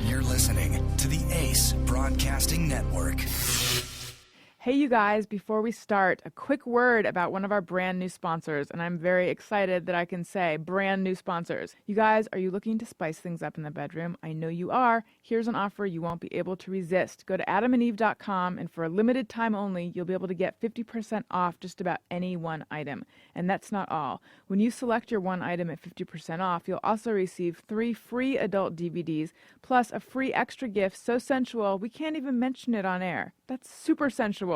You're listening to the Ace Broadcasting Network. Hey, you guys, before we start, a quick word about one of our brand new sponsors, and I'm very excited that I can say brand new sponsors. You guys, are you looking to spice things up in the bedroom? I know you are. Here's an offer you won't be able to resist. Go to adamandeve.com, and for a limited time only, you'll be able to get 50% off just about any one item. And that's not all. When you select your one item at 50% off, you'll also receive 3 free adult DVDs, plus a free extra gift so sensual we can't even mention it on air. That's super sensual.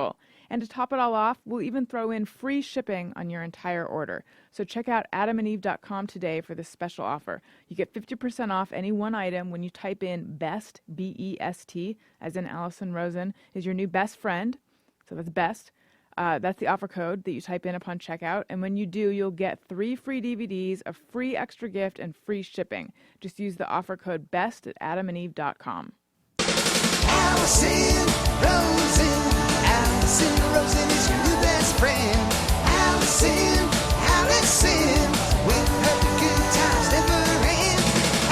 And to top it all off, we'll even throw in free shipping on your entire order. So check out adamandeve.com today for this special offer. You get 50% off any one item when you type in BEST, B-E-S-T, as in Alison Rosen, is your new best friend. So that's BEST. That's the offer code that you type in upon checkout. And when you do, you'll get 3 free DVDs, a free extra gift, and free shipping. Just use the offer code BEST at adamandeve.com. Alison Rosen. Alison Rosen is your new best friend. Alison, with her the good times never end.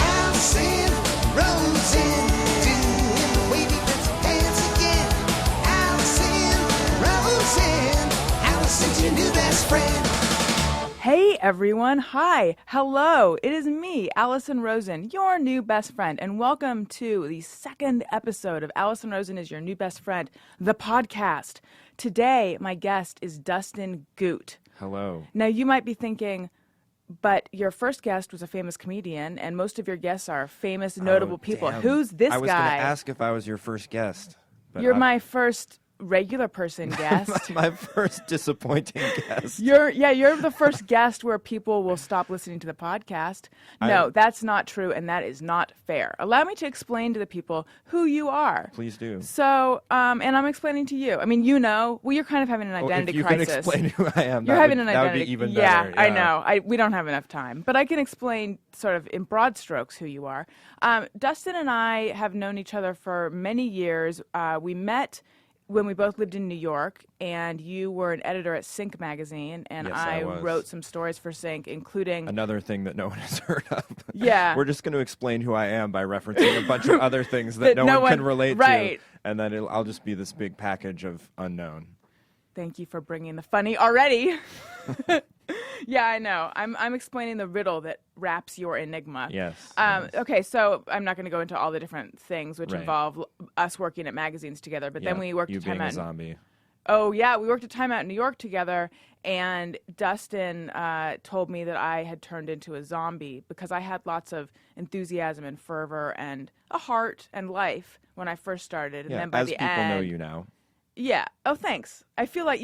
Alison Rosen, doing the wavy pencil dance again. Alison's your new best friend. Hey everyone, hi, hello, it is me, Alison Rosen, your new best friend, and welcome to the second episode of Alison Rosen is Your New Best Friend, the podcast. Today, my guest is Dustin Goot. Hello. Now, you might be thinking, but your first guest was a famous comedian, and most of your guests are famous, notable people. Damn. Who's this guy? I was going to ask if I was your first guest. But You're my first regular person guest. my first disappointing guest. You're the first guest where people will stop listening to the podcast. No, that's not true, and that is not fair. Allow me to explain to the people who you are. Please do. So, and I'm explaining to you. I mean, you're kind of having an identity crisis. If you can explain who I am, you're having an identity. That would be even better. Yeah, I know. We don't have enough time, but I can explain sort of in broad strokes who you are. Dustin and I have known each other for many years. We met when we both lived in New York, and you were an editor at Sync magazine, and yes, I wrote some stories for Sync, including another thing that no one has heard of. Yeah. We're just going to explain who I am by referencing a bunch of other things that no one can relate to, and then I'll just be this big package of unknown. Thank you for bringing the funny already. Yeah, I know. I'm explaining the riddle that wraps your enigma. Yes. Okay, so I'm not going to go into all the different things which involve us working at magazines together, but then we worked at Time Out. You being a zombie. Oh, yeah, we worked at Time Out in New York together, and Dustin told me that I had turned into a zombie because I had lots of enthusiasm and fervor and a heart and life when I first started. And then by the end, as people know you now. Yeah. Oh, thanks. I feel like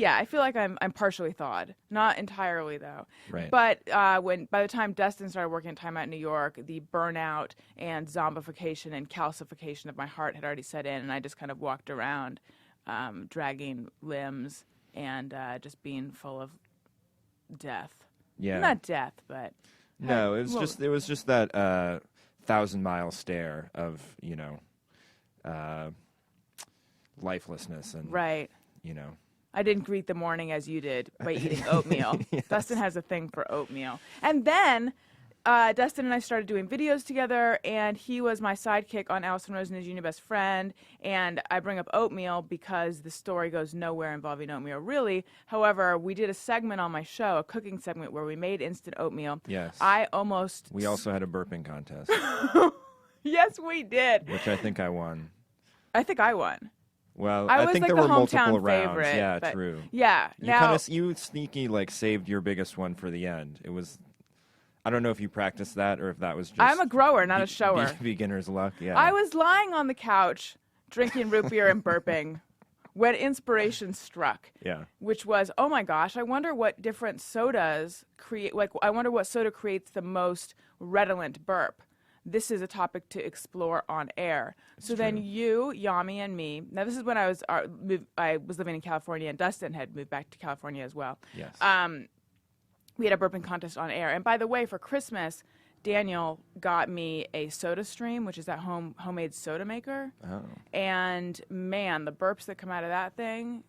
I'm partially thawed. Not entirely though. Right. But by the time Dustin started working at Time Out in New York, the burnout and zombification and calcification of my heart had already set in, and I just kind of walked around, dragging limbs and just being full of death. Yeah. Not death, but no. It was just that 1,000-mile stare of lifelessness and I didn't greet the morning as you did by eating oatmeal. Yes. Dustin has a thing for oatmeal. And then Dustin and I started doing videos together, and he was my sidekick on Alison Rosen is Your New Best Friend. And I bring up oatmeal because the story goes nowhere involving oatmeal, really. However, we did a segment on my show, a cooking segment, where we made instant oatmeal. Yes. We also had a burping contest. Yes, we did. Which I think I won. I think I won. Well, I think like there were hometown multiple rounds. favorite, Yeah, but true. Yeah. You sneaky saved your biggest one for the end. It was, I don't know if you practiced that or if that was just. I'm a grower, not a shower. Beginner's luck. Yeah. I was lying on the couch, drinking root beer and burping, when inspiration struck. Yeah. Which was, oh my gosh, I wonder what different sodas create. I wonder what soda creates the most redolent burp. This is a topic to explore on air. So then you, Yami, and me. Now this is when I was living in California, and Dustin had moved back to California as well. Yes. We had a burping contest on air, and by the way, for Christmas, Daniel got me a Soda Stream, which is that homemade soda maker. Oh. And man, the burps that come out of that thing,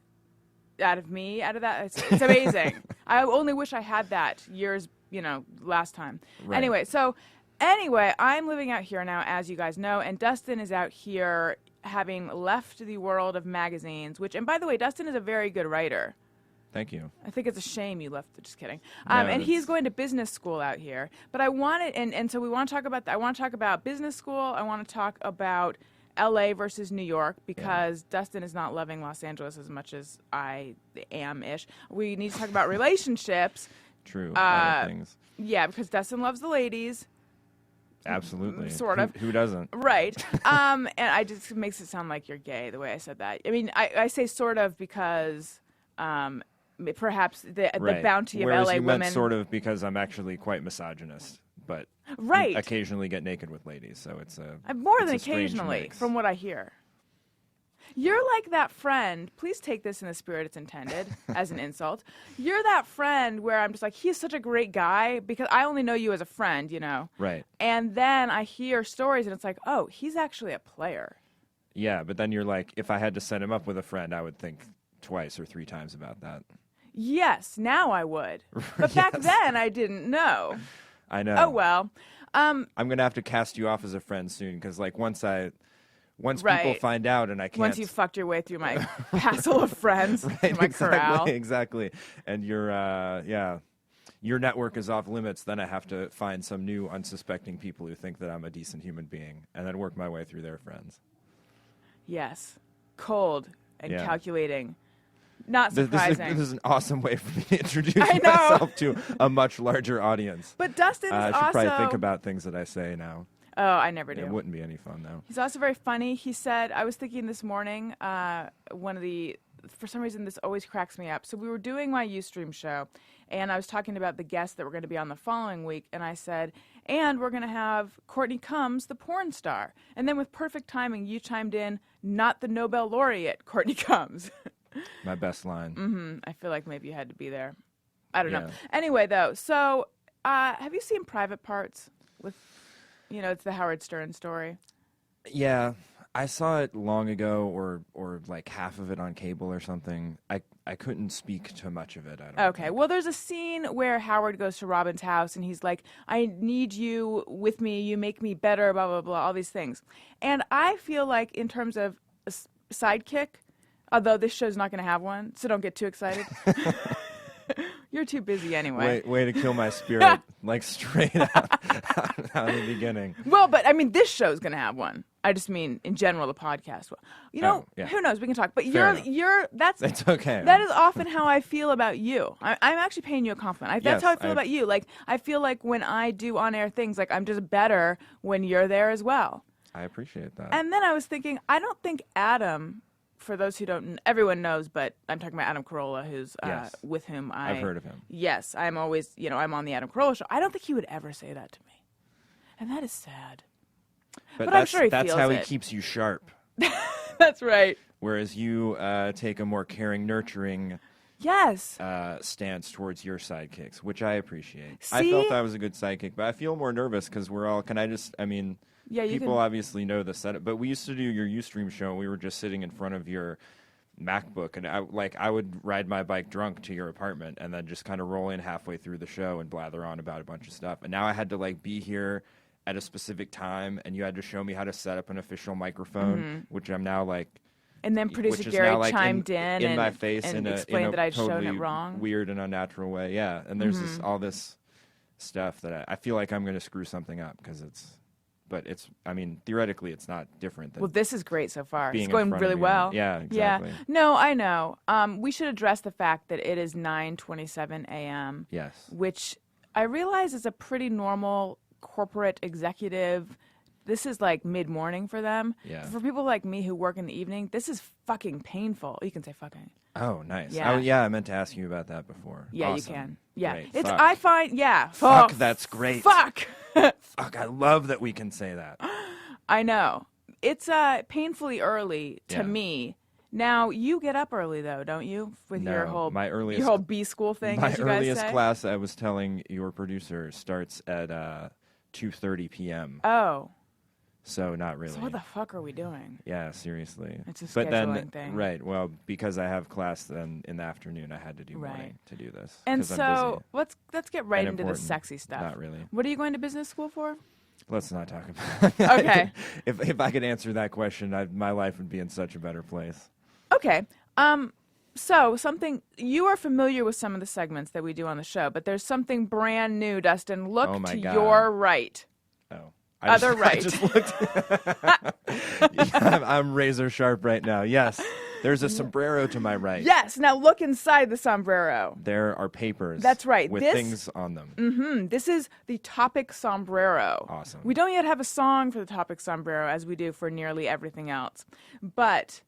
out of that, it's amazing. I only wish I had that years, last time. Right. Anyway, so. Anyway, I'm living out here now, as you guys know, and Dustin is out here having left the world of magazines, and by the way, Dustin is a very good writer. Thank you. I think it's a shame you left. Just kidding. No, and he's going to business school out here. But I wanted, and so we want to talk about that. I want to talk about business school. I want to talk about L.A. versus New York because Dustin is not loving Los Angeles as much as I am-ish. We need to talk about relationships. True. Other things. Yeah, because Dustin loves the ladies. Absolutely. Sort of. Who doesn't? Right. And it makes it sound like you're gay the way I said that. I mean, I say sort of because perhaps the bounty of Whereas LA you women. meant sort of because I'm actually quite misogynist, but occasionally get naked with ladies, so it's more it's than a strange occasionally, mix. from what I hear. You're like that friend. Please take this in the spirit it's intended as an insult. You're that friend where I'm just like, he's such a great guy because I only know you as a friend, you know. Right. And then I hear stories and it's like, oh, he's actually a player. Yeah, but then you're like, if I had to set him up with a friend, I would think twice or three times about that. Yes, now I would. But back then I didn't know. I know. Oh, well. I'm going to have to cast you off as a friend soon because like once people find out and I can't. Once you fucked your way through my castle of friends, my corral. Exactly. And your network is off limits, then I have to find some new unsuspecting people who think that I'm a decent human being and then work my way through their friends. Yes. Cold and calculating. Not surprising. This is an awesome way for me to introduce myself to a much larger audience. But Dustin is I should probably think about things that I say now. Oh, I never do. It wouldn't be any fun, though. He's also very funny. He said, I was thinking this morning, for some reason this always cracks me up. So we were doing my Ustream show, and I was talking about the guests that were going to be on the following week, and I said, and we're going to have Courtney Combs, the porn star. And then with perfect timing, you chimed in, not the Nobel laureate, Courtney Combs. My best line. Mm-hmm. I feel like maybe you had to be there. I don't know. Anyway, though, so have you seen Private Parts with... it's the Howard Stern story. Yeah, I saw it long ago, or like half of it on cable or something. I couldn't speak to much of it. I don't think. Well, there's a scene where Howard goes to Robin's house and he's like, I need you with me, you make me better, blah, blah, blah, all these things. And I feel like in terms of a sidekick, although this show's not going to have one, so don't get too excited. You're too busy anyway. Way to kill my spirit, like straight out of the beginning. Well, but I mean, this show's going to have one. I just mean, in general, the podcast. Who knows? We can talk. But that's okay. That is often how I feel about you. I'm actually paying you a compliment. That's how I feel about you. Like, I feel like when I do on-air things, like I'm just better when you're there as well. I appreciate that. And then I was thinking, I don't think Adam... For those who don't, everyone knows, but I'm talking about Adam Carolla, who's with whom I've heard of him. Yes, I'm always, I'm on the Adam Carolla show. I don't think he would ever say that to me, and that is sad. But I'm sure he feels it. That's how he keeps you sharp. That's right. Whereas you take a more caring, nurturing stance towards your sidekicks, which I appreciate. See? I felt I was a good sidekick, but I feel more nervous because we're all. People obviously know the setup, but we used to do your Ustream show, and we were just sitting in front of your MacBook, and I would ride my bike drunk to your apartment, and then just kind of roll in halfway through the show and blather on about a bunch of stuff. And now I had to be here at a specific time, and you had to show me how to set up an official microphone, which I'm now And then producer Gary chimed in my face and in explained that I'd totally shown it wrong. Weird and unnatural way. Yeah, and there's all this stuff that I feel like I'm going to screw something up because it's. But theoretically, it's not different. Than this is great so far. It's in going front really of you. well. Yeah, exactly. Yeah. No, I know. We should address the fact that it is 9:27 a.m. Yes. Which I realize is a pretty normal corporate executive. This is like mid-morning for them. Yeah. For people like me who work in the evening, this is fucking painful. You can say fucking. Oh, nice. Yeah. I meant to ask you about that before. Yeah, awesome. You can. Yeah. Great. It's Fuck. I find Fuck, that's great. Fuck. Fuck, I love that we can say that. I know. It's painfully early to me. Now, you get up early though, don't you? With your whole B school thing, my as you guys earliest say? class, I was telling your producer, starts at 2:30 p.m. Oh. So not really. So what the fuck are we doing? Yeah, seriously. It's a scheduling thing. Right. Well, because I have class then in the afternoon, I had to do morning to do this. And so let's get right into the sexy stuff. Not really. What are you going to business school for? Let's not talk about it. Okay. If I could answer that question, my life would be in such a better place. Okay. So something, you are familiar with some of the segments that we do on the show, but there's something brand new, Dustin. Look to your right. Oh. Right. I just looked. I'm razor sharp right now. Yes. There's a sombrero to my right. Yes. Now look inside the sombrero. There are papers. That's right. With things on them. Mm-hmm. This is the topic sombrero. Awesome. We don't yet have a song for the topic sombrero as we do for nearly everything else. But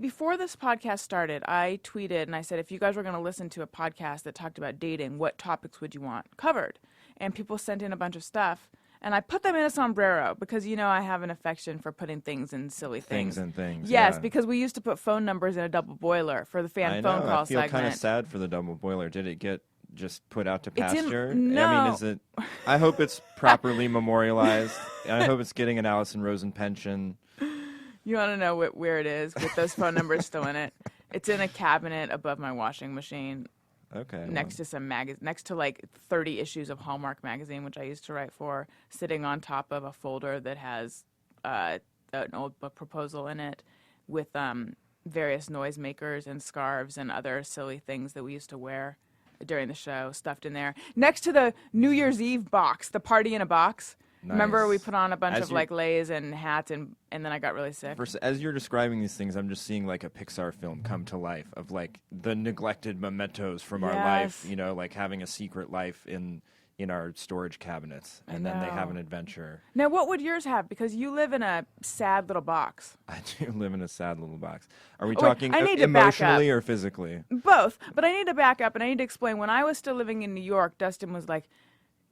before this podcast started, I tweeted and I said, if you guys were going to listen to a podcast that talked about dating, what topics would you want covered? And people sent in a bunch of stuff. And I put them in a sombrero because, I have an affection for putting things in silly things. Things and things. Yes, yeah. Because we used to put phone numbers in a double boiler for the phone call segment. I feel kind of sad for the double boiler. Did it get just put out to pasture? No. I mean, I hope it's properly memorialized. I hope it's getting an Alison Rosen pension. You want to know where it is with those phone numbers still in it? It's in a cabinet above my washing machine. Okay. Next to some next to like 30 issues of Hallmark magazine, which I used to write for, sitting on top of a folder that has an old book proposal in it with various noisemakers and scarves and other silly things that we used to wear during the show stuffed in there. Next to the New Year's Eve box, the party in a box. Nice. Remember we put on a bunch of like leis and hats and then I got really sick. As you're describing these things, I'm just seeing like a Pixar film come to life of like the neglected mementos from our life, like having a secret life in our storage cabinets, and then they have an adventure. Now, what would yours have? Because you live in a sad little box. I do live in a sad little box. Are we talking wait, emotionally or physically? Both, but I need to back up, and I need to explain. When I was still living in New York, Dustin was like,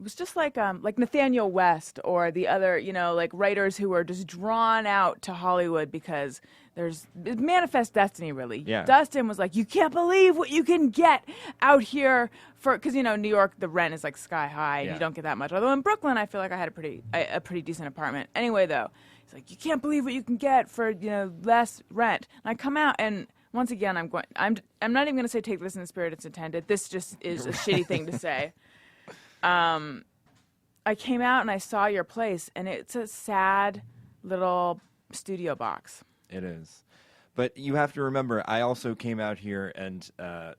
it was just like Nathaniel West or the other, like writers who were just drawn out to Hollywood because there's manifest destiny, really. Yeah. Dustin was like, you can't believe what you can get out here because New York, the rent is like sky high. Yeah. You don't get that much. Although in Brooklyn, I feel like I had a pretty decent apartment. Anyway, though, he's like, you can't believe what you can get for less rent. And I come out and. Once again, I'm not even going to say take this in the spirit it's intended. This just is a shitty thing to say. I came out and I saw your place, and it's a sad little studio box. It is. But you have to remember, I also came out here and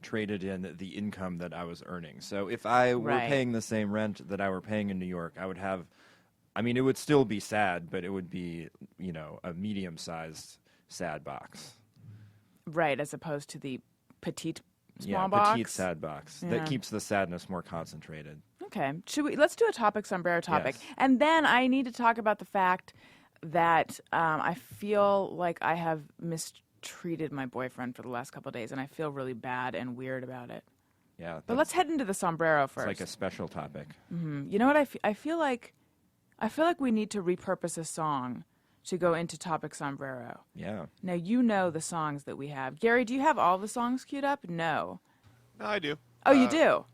traded in the income that I was earning. So if I were paying the same rent that I were paying in New York, I would have, it would still be sad, but it would be, a medium-sized sad box. Right, as opposed to the petite small box? box? Petite sad box. Yeah. That keeps the sadness more concentrated. Okay. Let's do a topic sombrero topic. Yes. And then I need to talk about the fact that I feel like I have mistreated my boyfriend for the last couple of days, and I feel really bad and weird about it. Yeah. But let's head into the sombrero first. It's like a special topic. Mm-hmm. You know what? I feel like we need to repurpose a song to go into topic sombrero. Yeah. Now, you know the songs that we have. Gary, do you have all the songs queued up? No. No, I do. Oh, you do?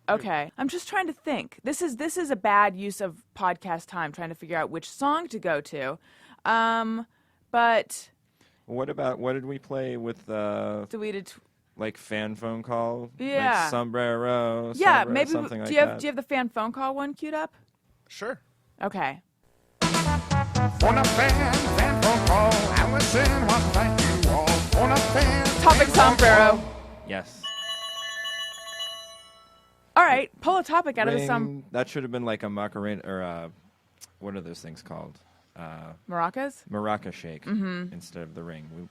Okay. I'm just trying to think. This is a bad use of podcast time, trying to figure out which song to go to. But... What did we play with... deleted... Like fan phone call? Yeah. Like sombrero, yeah, maybe something like that. Do you have the fan phone call one queued up? Sure. Okay. On a fan phone call, Alison wants to thank you all. On a fan topic sombrero. Yes. All right, pull a topic out of the some. That should have been like a macarena, or what are those things called? Maracas? Maraca shake instead of the ring.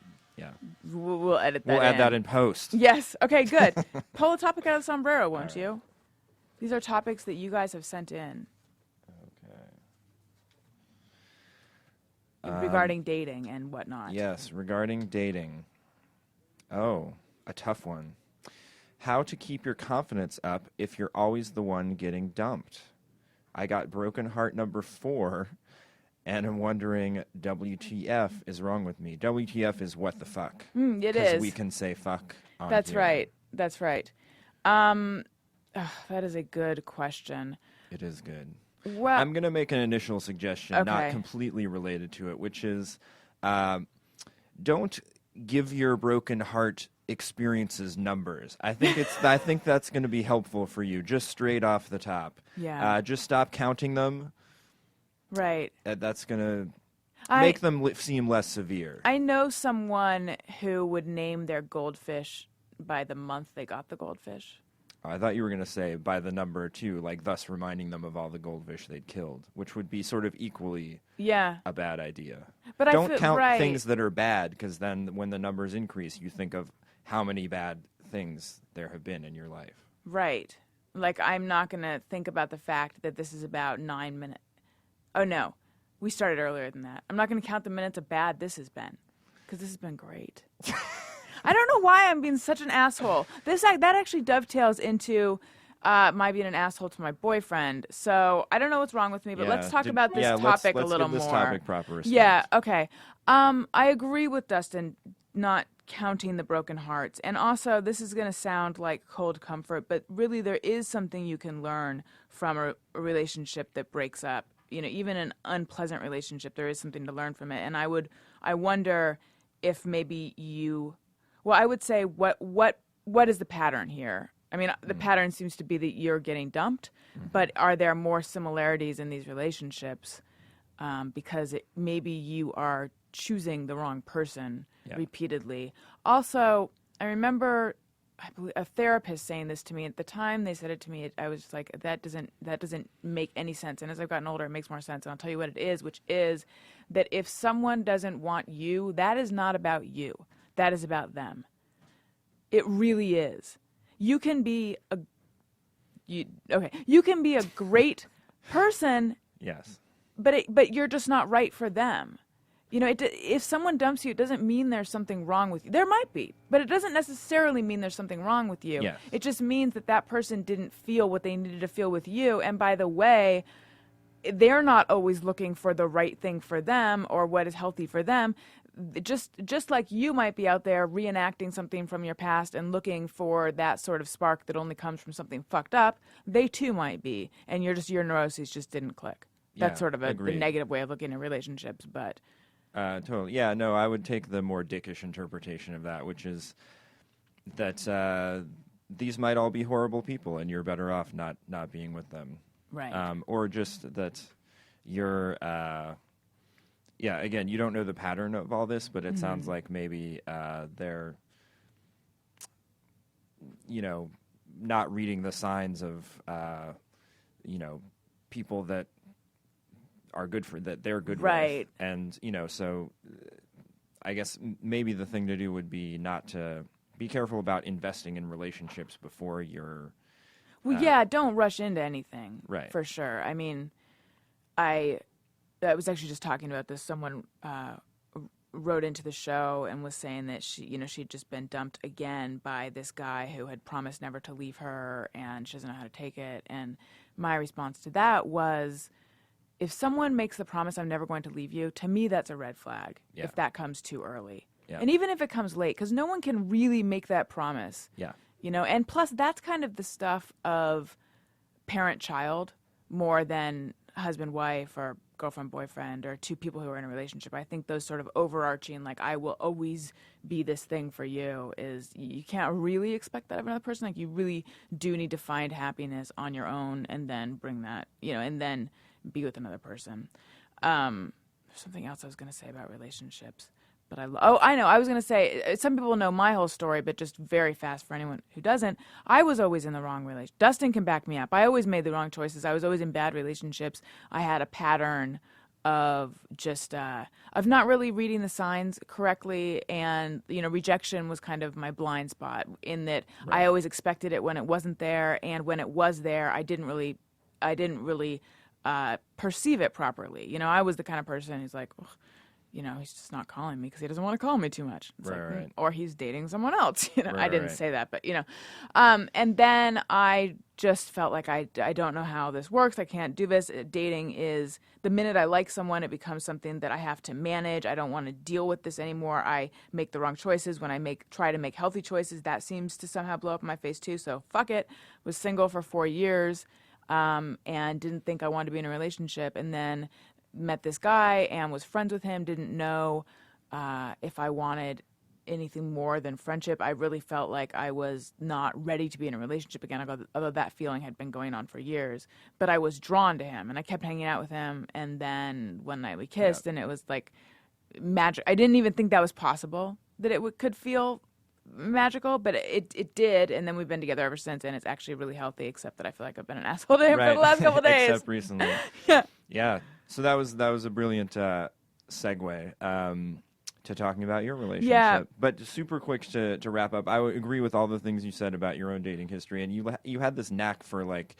We'll edit that. We'll add that in post. Yes. Okay, good. Pull a topic out of the sombrero, won't you? These are topics that you guys have sent in. Okay. Regarding dating and whatnot. Yes, regarding dating. Oh, a tough one. How to keep your confidence up if you're always the one getting dumped. I got broken heart number 4, and I'm wondering, WTF is wrong with me? WTF is what the fuck. It is. Because we can say fuck on That's here. right. That's right. That is a good question. It is good. Well, I'm going to make an initial suggestion, not completely related to it, which is don't give your broken heart experiences numbers. I think that's going to be helpful for you, just straight off the top. Yeah. Just stop counting them. Right. That's going to make them seem less severe. I know someone who would name their goldfish by the month they got the goldfish. I thought you were going to say by the number too, like thus reminding them of all the goldfish they'd killed, which would be sort of equally a bad idea. But don't count things that are bad, because then when the numbers increase, you think of how many bad things there have been in your life. Right. Like, I'm not going to think about the fact that this is about 9 minutes. Oh, no. We started earlier than that. I'm not going to count the minutes of bad this has been, because this has been great. I don't know why I'm being such an asshole. That actually dovetails into my being an asshole to my boyfriend. So I don't know what's wrong with me, but let's talk about this topic a little more. Let's give this topic proper respect. Yeah, okay. I agree with Dustin not counting the broken hearts. And also, this is going to sound like cold comfort, but really there is something you can learn from a relationship that breaks up. You know, even an unpleasant relationship, there is something to learn from it. And I wonder if maybe I would say what is the pattern here? I mean, the pattern seems to be that you're getting dumped, but are there more similarities in these relationships? Because maybe you are choosing the wrong person repeatedly. Also, I remember a therapist saying this to me. At the time they said it to me, I was just like, that doesn't make any sense. And as I've gotten older, it makes more sense. And I'll tell you what it is, which is that if someone doesn't want you, that is not about you. That is about them. It really is. You can be a great person. Yes. But you're just not right for them. You know, if someone dumps you, it doesn't mean there's something wrong with you. There might be, but it doesn't necessarily mean there's something wrong with you. Yes. It just means that person didn't feel what they needed to feel with you. And by the way, they're not always looking for the right thing for them or what is healthy for them. Just like you might be out there reenacting something from your past and looking for that sort of spark that only comes from something fucked up, they too might be. And your neuroses just didn't click. That's sort of a negative way of looking at relationships, but... Totally. Yeah, no, I would take the more dickish interpretation of that, which is that these might all be horrible people and you're better off not being with them. Right. Or just that you're, again, you don't know the pattern of all this, but it sounds like maybe they're, not reading the signs of, people that are good for that they're good right. with. And, so I guess maybe the thing to do would be not to be careful about investing in relationships before you're... Well, don't rush into anything. Right. For sure. I mean, I was actually just talking about this. Someone wrote into the show and was saying that she'd just been dumped again by this guy who had promised never to leave her, and she doesn't know how to take it. And my response to that was... if someone makes the promise, I'm never going to leave you, to me, that's a red flag if that comes too early. Yeah. And even if it comes late, because no one can really make that promise. Yeah. And plus that's kind of the stuff of parent-child more than husband-wife or girlfriend-boyfriend or two people who are in a relationship. I think those sort of overarching, like, I will always be this thing for you, is you can't really expect that of another person. Like, you really do need to find happiness on your own and then bring that, and then... be with another person. There's something else I was going to say about relationships, but I know. I was going to say, some people know my whole story, but just very fast for anyone who doesn't, I was always in the wrong relationship. Dustin can back me up. I always made the wrong choices. I was always in bad relationships. I had a pattern of just, of not really reading the signs correctly, and, rejection was kind of my blind spot in that I always expected it when it wasn't there, and when it was there, I didn't really perceive it properly. I was the kind of person who's like, he's just not calling me because he doesn't want to call me too much. It's right. Or he's dating someone else. I didn't say that, but and then I just felt like I don't know how this works. I can't do this. Dating is, the minute I like someone, it becomes something that I have to manage. I don't want to deal with this anymore. I make the wrong choices. When I try to make healthy choices, that seems to somehow blow up in my face too. So fuck it. Was single for 4 years. And didn't think I wanted to be in a relationship, and then met this guy and was friends with him, didn't know if I wanted anything more than friendship. I really felt like I was not ready to be in a relationship again, although that feeling had been going on for years. But I was drawn to him, and I kept hanging out with him. And then one night we kissed, and it was like magic. I didn't even think that was possible, that it could feel magical, but it did. And then we've been together ever since, and it's actually really healthy, except that I feel like I've been an asshole to him for the last couple of days. Except recently. Yeah. So that was a brilliant segue to talking about your relationship. Yeah. But super quick to wrap up, I would agree with all the things you said about your own dating history, and you had this knack for like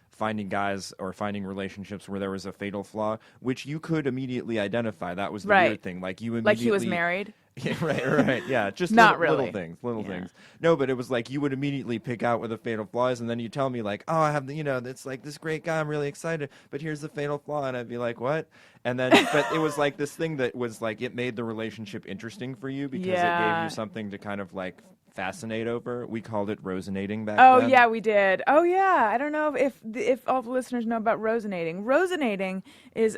finding guys or finding relationships where there was a fatal flaw, which you could immediately identify. That was the weird thing. Like you immediately, like he was married. Yeah, right. Yeah, just not little really little things. No, but it was like you would immediately pick out what the fatal flaw is, and then you tell me like, oh, I have it's like this great guy, I'm really excited, but here's the fatal flaw, and I'd be like, what? And then, but it was like this thing that was like it made the relationship interesting for you because it gave you something to kind of like fascinate over. We called it Rosenating back then. Oh yeah, we did. Oh yeah, I don't know if all the listeners know about Rosenating. Rosenating is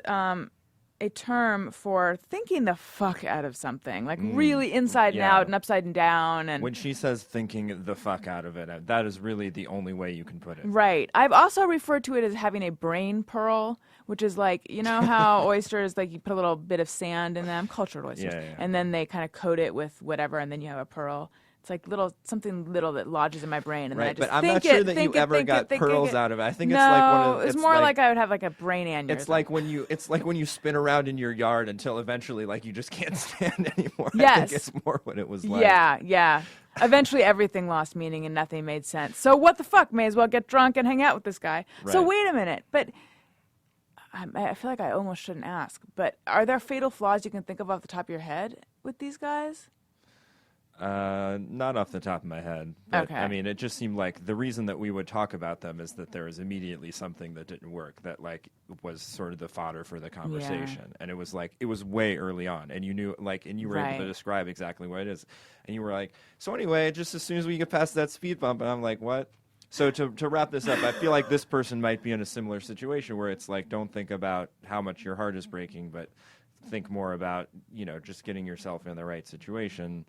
a term for thinking the fuck out of something, like really inside and out and upside and down. And when she says thinking the fuck out of it, that is really the only way you can put it. Right. I've also referred to it as having a brain pearl, which is like, you know how oysters, like you put a little bit of sand in them, cultured oysters, and then they kind of coat it with whatever, and then you have a pearl. It's like something little that lodges in my brain, and then I just but I'm not sure that you ever got pearls out of it. I think it's like one of. It's more like I would have like a brain aneurysm. It's like when you spin around in your yard until eventually like you just can't stand anymore. Yes. I think it's more what it was like. Yeah. Eventually everything lost meaning and nothing made sense. So what the fuck? May as well get drunk and hang out with this guy. Right. So wait a minute, but I feel like I almost shouldn't ask. But are there fatal flaws you can think of off the top of your head with these guys? Not off the top of my head. But, okay. I mean, it just seemed like the reason that we would talk about them is that there was immediately something that didn't work that like was sort of the fodder for the conversation. And it was like, it was way early on, and you knew like, and you were able to describe exactly what it is. And you were like, so anyway, just as soon as we get past that speed bump, and I'm like, what? So to wrap this up, I feel like this person might be in a similar situation where it's like, don't think about how much your heart is breaking, but think more about, just getting yourself in the right situation.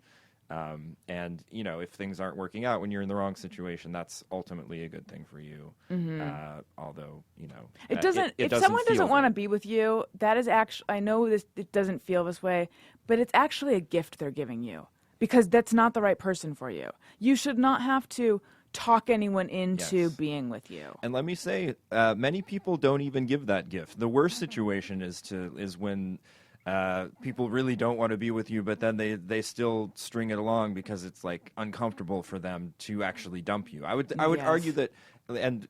And if things aren't working out when you're in the wrong situation, that's ultimately a good thing for you. Although it doesn't. If someone doesn't want to be with you, that is actually. I know this. It doesn't feel this way, but it's actually a gift they're giving you because that's not the right person for you. You should not have to talk anyone into being with you. And let me say, many people don't even give that gift. The worst situation is when. People really don't want to be with you, but then they still string it along because it's like uncomfortable for them to actually dump you. I would argue that, and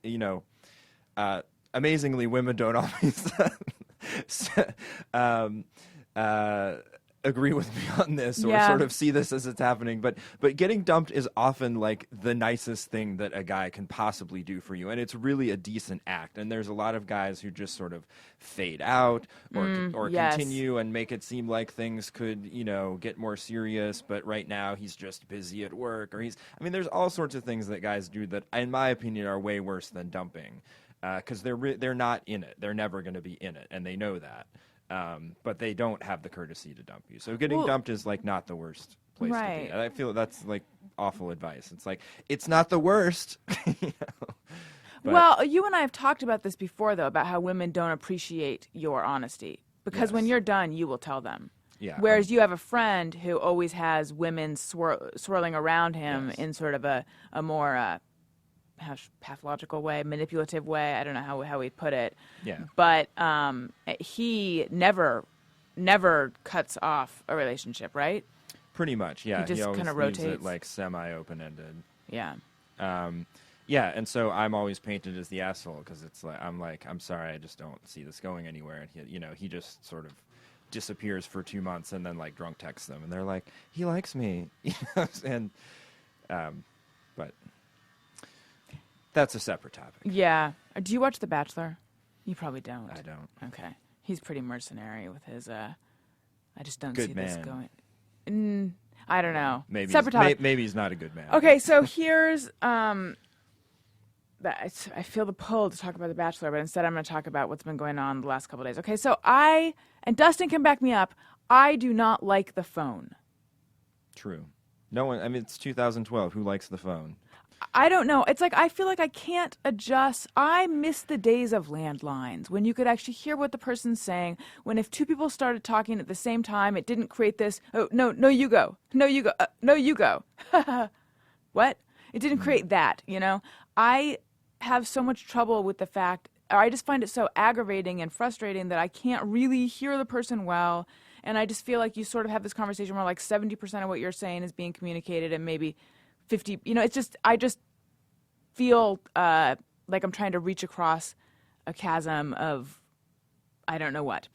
amazingly, women don't always agree with me on this or sort of see this as it's happening. But getting dumped is often like the nicest thing that a guy can possibly do for you, and it's really a decent act. And there's a lot of guys who just sort of fade out or continue and make it seem like things could get more serious. But right now he's just busy at work, or there's all sorts of things that guys do that, in my opinion, are way worse than dumping because they're not in it. They're never going to be in it, and they know that. But they don't have the courtesy to dump you. So getting dumped is like not the worst place to be. I feel that's like awful advice. It's like, it's not the worst. Well, you and I have talked about this before, though, about how women don't appreciate your honesty. Because when you're done, you will tell them. Yeah. Whereas you have a friend who always has women swirling around him in sort of a more pathological way, manipulative way. I don't know how we'd put it. Yeah. But he never cuts off a relationship, right? Pretty much, yeah. He just kind of rotates. Leaves it like semi-open-ended. Yeah. Yeah, and so I'm always painted as the asshole because it's like I'm sorry, I just don't see this going anywhere. And he just sort of disappears for 2 months and then like drunk texts them, and they're like, he likes me, and but. That's a separate topic. Yeah. Do you watch The Bachelor? You probably don't. I don't. Okay. He's pretty mercenary with his, I just don't good see man. This going. I don't know. Maybe separate topic. Maybe he's not a good man. Okay, so here's, I feel the pull to talk about The Bachelor, but instead I'm going to talk about what's been going on the last couple of days. Okay, so and Dustin can back me up, I do not like the phone. True. No one, I mean, it's 2012. Who likes the phone? I don't know. It's like I feel like I can't adjust. I miss the days of landlines when you could actually hear what the person's saying. When if two people started talking at the same time, it didn't create this, oh, no, you go. No, you go. No, you go. What? It didn't create that, you know? I have so much trouble with the fact, or I just find it so aggravating and frustrating that I can't really hear the person well. And I just feel like you sort of have this conversation where like 70% of what you're saying is being communicated and maybe 50, you know, it's just, I just feel like I'm trying to reach across a chasm of I don't know what.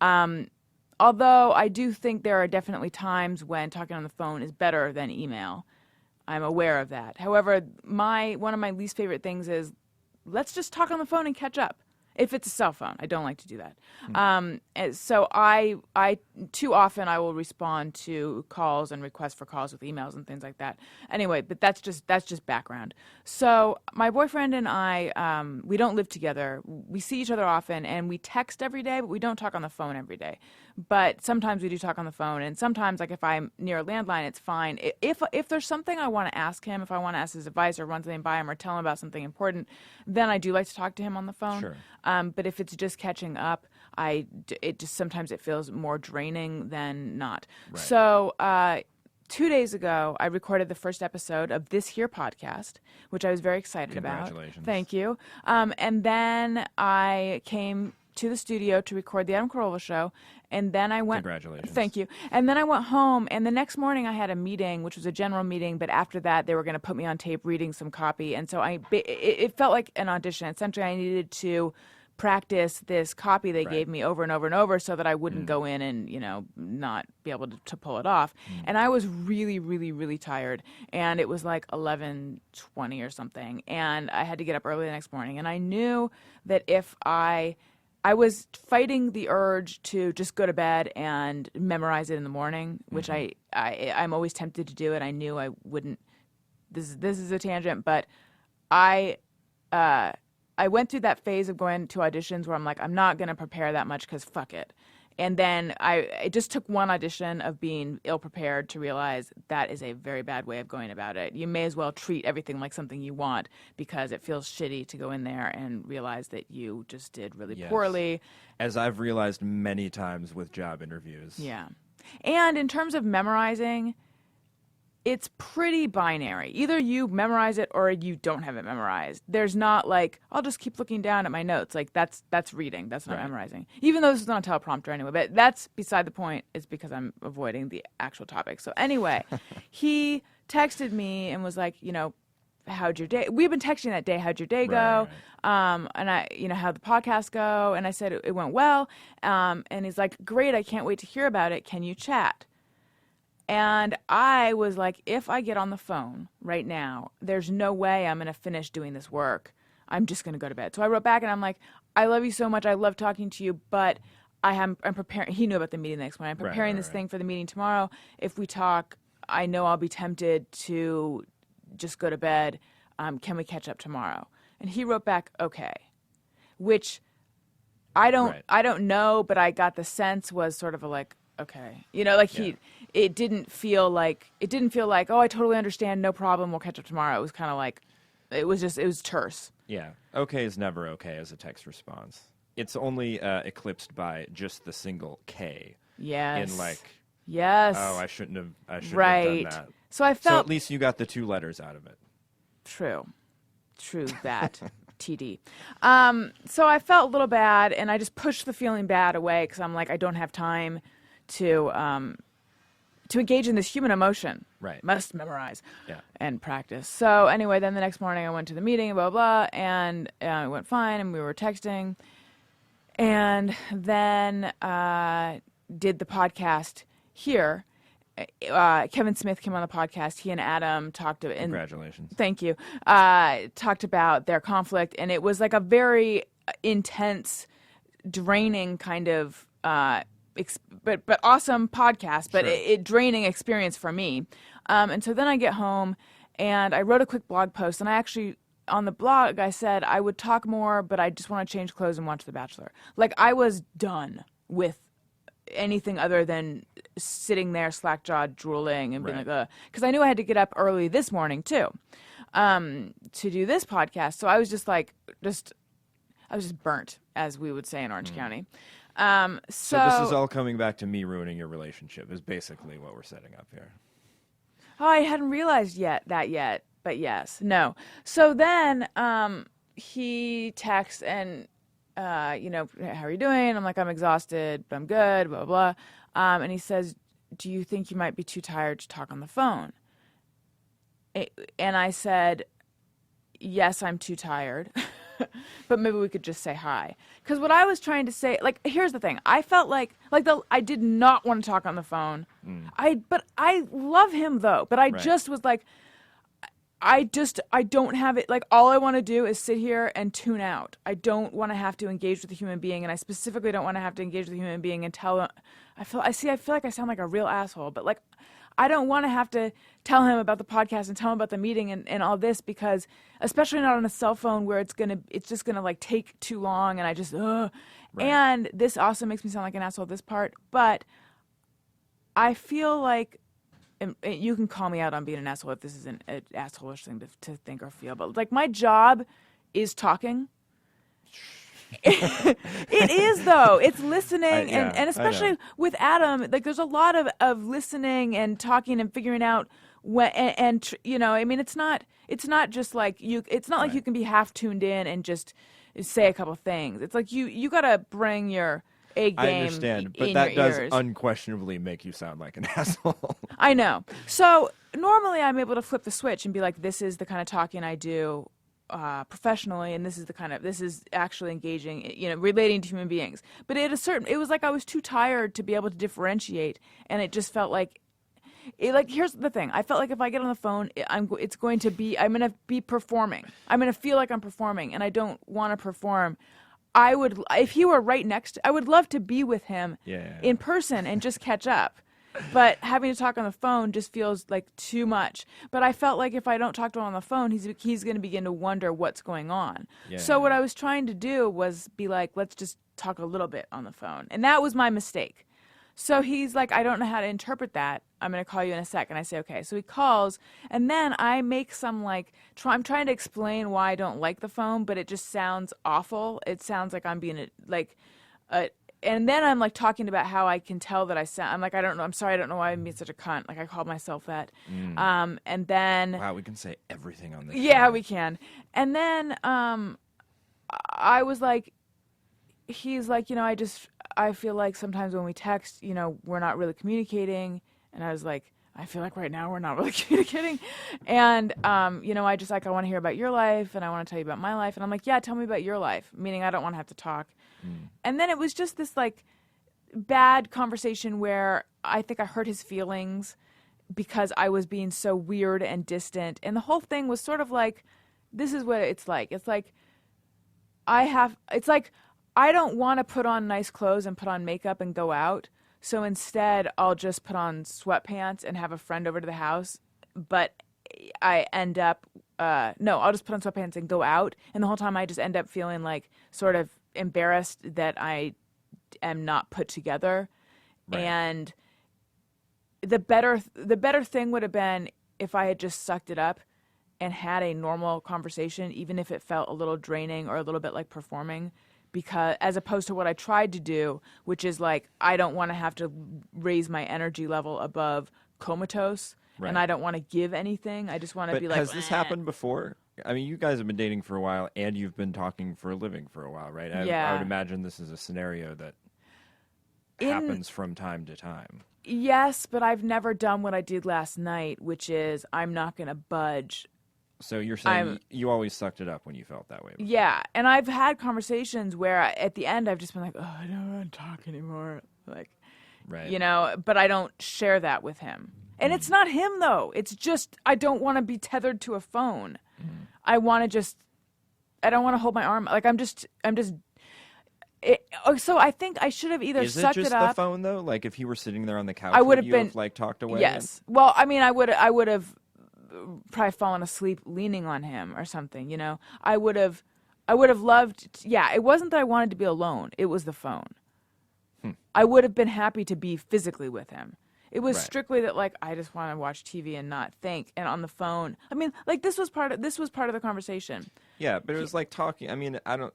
Although I do think there are definitely times when talking on the phone is better than email. I'm aware of that. However, one of my least favorite things is let's just talk on the phone and catch up. If it's a cell phone, I don't like to do that. So I too often I will respond to calls and requests for calls with emails and things like that. Anyway, but that's just background. So my boyfriend and I, we don't live together. We see each other often and we text every day, but we don't talk on the phone every day. But sometimes we do talk on the phone, and sometimes, like if I'm near a landline, it's fine. If there's something I want to ask him, if I want to ask his advice or run something by him or tell him about something important, then I do like to talk to him on the phone. Sure. But if it's just catching up, sometimes it feels more draining than not. Right. So 2 days ago, I recorded the first episode of this here podcast, which I was very excited about. Congratulations. Thank you. And then I came to the studio to record the Adam Carolla Show, and then I went. Congratulations. Thank you. And then I went home, and the next morning I had a meeting, which was a general meeting. But after that, they were going to put me on tape reading some copy, and so it felt like an audition. Essentially, I needed to practice this copy they gave me over and over and over so that I wouldn't go in and, not be able to pull it off. And I was really, really, really tired. And it was like 11:20 or something. And I had to get up early the next morning. And I knew that if I was fighting the urge to just go to bed and memorize it in the morning, which I'm always tempted to do it. I knew I wouldn't. This is a tangent, but I went through that phase of going to auditions where I'm like, I'm not going to prepare that much because fuck it. And then it just took one audition of being ill-prepared to realize that is a very bad way of going about it. You may as well treat everything like something you want because it feels shitty to go in there and realize that you just did really poorly. As I've realized many times with job interviews. Yeah. And in terms of memorizing, it's pretty binary. Either you memorize it or you don't have it memorized. There's not like, I'll just keep looking down at my notes. Like that's reading. That's not memorizing. Even though this is not a teleprompter anyway. But that's beside the point. It's because I'm avoiding the actual topic. So anyway, he texted me and was like, how'd your day? We've been texting that day. How'd your day go? Right. And I, how'd the podcast go? And I said it went well. And he's like, great. I can't wait to hear about it. Can you chat? And I was like, if I get on the phone right now, there's no way I'm going to finish doing this work. I'm just going to go to bed. So I wrote back and I'm like, I love you so much. I love talking to you, but I'm preparing. He knew about the meeting the next morning. I'm preparing this thing for the meeting tomorrow. If we talk, I know I'll be tempted to just go to bed. Can we catch up tomorrow? And he wrote back, okay, which I don't know, but I got the sense was sort of okay, it didn't feel like, oh, I totally understand, no problem, we'll catch up tomorrow. It was kind of like, it was terse. Yeah, okay is never okay as a text response. It's only eclipsed by just the single K. Yes. In yes. Oh, I shouldn't have done that. So I felt. So at least you got the two letters out of it. True that. TD. So I felt a little bad, and I just pushed the feeling bad away because I'm like, I don't have time to engage in this human emotion. Right. Must memorize and practice. So anyway, then the next morning I went to the meeting, blah, blah, and it went fine, and we were texting. And then did the podcast here. Kevin Smith came on the podcast. He and Adam talked about. Congratulations. Thank you. Talked about their conflict, and it was like a very intense, draining kind of but awesome podcast, but it draining experience for me. And so then I get home and I wrote a quick blog post, and I actually, on the blog, I said I would talk more, but I just want to change clothes and watch The Bachelor. Like, I was done with anything other than sitting there slack-jawed, drooling, and being like, ugh. Because I knew I had to get up early this morning, too, to do this podcast. So I was just like, I was just burnt, as we would say in Orange County. So this is all coming back to me ruining your relationship is basically what we're setting up here. Oh, I hadn't realized that yet, but yes. No. So then he texts and, how are you doing? I'm like, I'm exhausted, but I'm good, blah, blah, blah. And he says, do you think you might be too tired to talk on the phone? And I said, yes, I'm too tired. But maybe we could just say hi. Because what I was trying to say, like, here's the thing. I felt like I did not want to talk on the phone. But I love him, though. But I just was like, I don't have it. Like, all I want to do is sit here and tune out. I don't want to have to engage with a human being. And I specifically don't want to have to engage with a human being and tell him. I feel like I sound like a real asshole. But, like, I don't want to have to tell him about the podcast and tell him about the meeting and all this, because especially not on a cell phone where it's just gonna like take too long, and I just And this also makes me sound like an asshole, this part, but I feel like, and you can call me out on being an asshole if this is an asshole-ish thing to think or feel, but like my job is talking. It is, though. It's listening, and especially with Adam, like there's a lot of listening and talking and figuring out when and I mean it's not just like it's not like you can be half tuned in and just say a couple things. It's like you gotta bring your A game. I understand, but that does unquestionably make you sound like an asshole. I know. So normally I'm able to flip the switch and be like, this is the kind of talking I do professionally, and this is actually engaging, relating to human beings. But it was like I was too tired to be able to differentiate, and it just felt like, here's the thing. I felt like if I get on the phone, I'm going to be performing. I'm going to feel like I'm performing, and I don't want to perform. If he were right next, I would love to be with him in person and just catch up. But having to talk on the phone just feels like too much. But I felt like if I don't talk to him on the phone, he's going to begin to wonder what's going on. So what I was trying to do was be like, let's just talk a little bit on the phone. And that was my mistake. So he's like, I don't know how to interpret that. I'm going to call you in a sec. And I say, okay. So he calls, and then I make some I'm trying to explain why I don't like the phone, but it just sounds awful. It sounds like I'm being and then I'm like talking about how I can tell that I sound. I'm like, I don't know. I'm sorry. I don't know why I'm being such a cunt. Like I called myself that. And then. Wow, we can say everything on this. Yeah, show. We can. And then I was like, he's like, I feel like sometimes when we text, we're not really communicating. And I was like, I feel like right now we're not really communicating. And, I just I want to hear about your life, and I want to tell you about my life. And I'm like, yeah, tell me about your life. Meaning I don't want to have to talk. And then it was just this bad conversation where I think I hurt his feelings because I was being so weird and distant. And the whole thing was sort of like, this is what it's like. It's like, I don't want to put on nice clothes and put on makeup and go out. So instead, I'll just put on sweatpants and have a friend over to the house. But I end up, I'll just put on sweatpants and go out. And the whole time I just end up feeling like sort of embarrassed that I am not put together. Right. And the better thing would have been if I had just sucked it up and had a normal conversation, even if it felt a little draining or a little bit like performing. Because as opposed to what I tried to do, which is like, I don't want to have to raise my energy level above comatose, right. And I don't want to give anything. I just want to be like, has this happened before? I mean, you guys have been dating for a while, and you've been talking for a living for a while, right? I would imagine this is a scenario that happens from time to time. Yes, but I've never done what I did last night, which is I'm not going to budge. So you're saying you always sucked it up when you felt that way before. Yeah, and I've had conversations where at the end I've just been like, oh, I don't want to talk anymore. Like, right. But I don't share that with him. And it's not him, though. It's just I don't want to be tethered to a phone. I want to I don't want to hold my arm. Like, so I think I should have either sucked it up. Is it just the phone, though? Like, if he were sitting there on the couch, would you have talked away? Yes. Well, I mean, I would have probably fallen asleep leaning on him or something, I would have loved. Yeah, it wasn't that I wanted to be alone. It was the phone. I would have been happy to be physically with him. It was Right. strictly that, like, I just want to watch TV and not think. And on the phone, I mean, like, this was part of the conversation. Yeah, but it was like talking. I mean, I don't.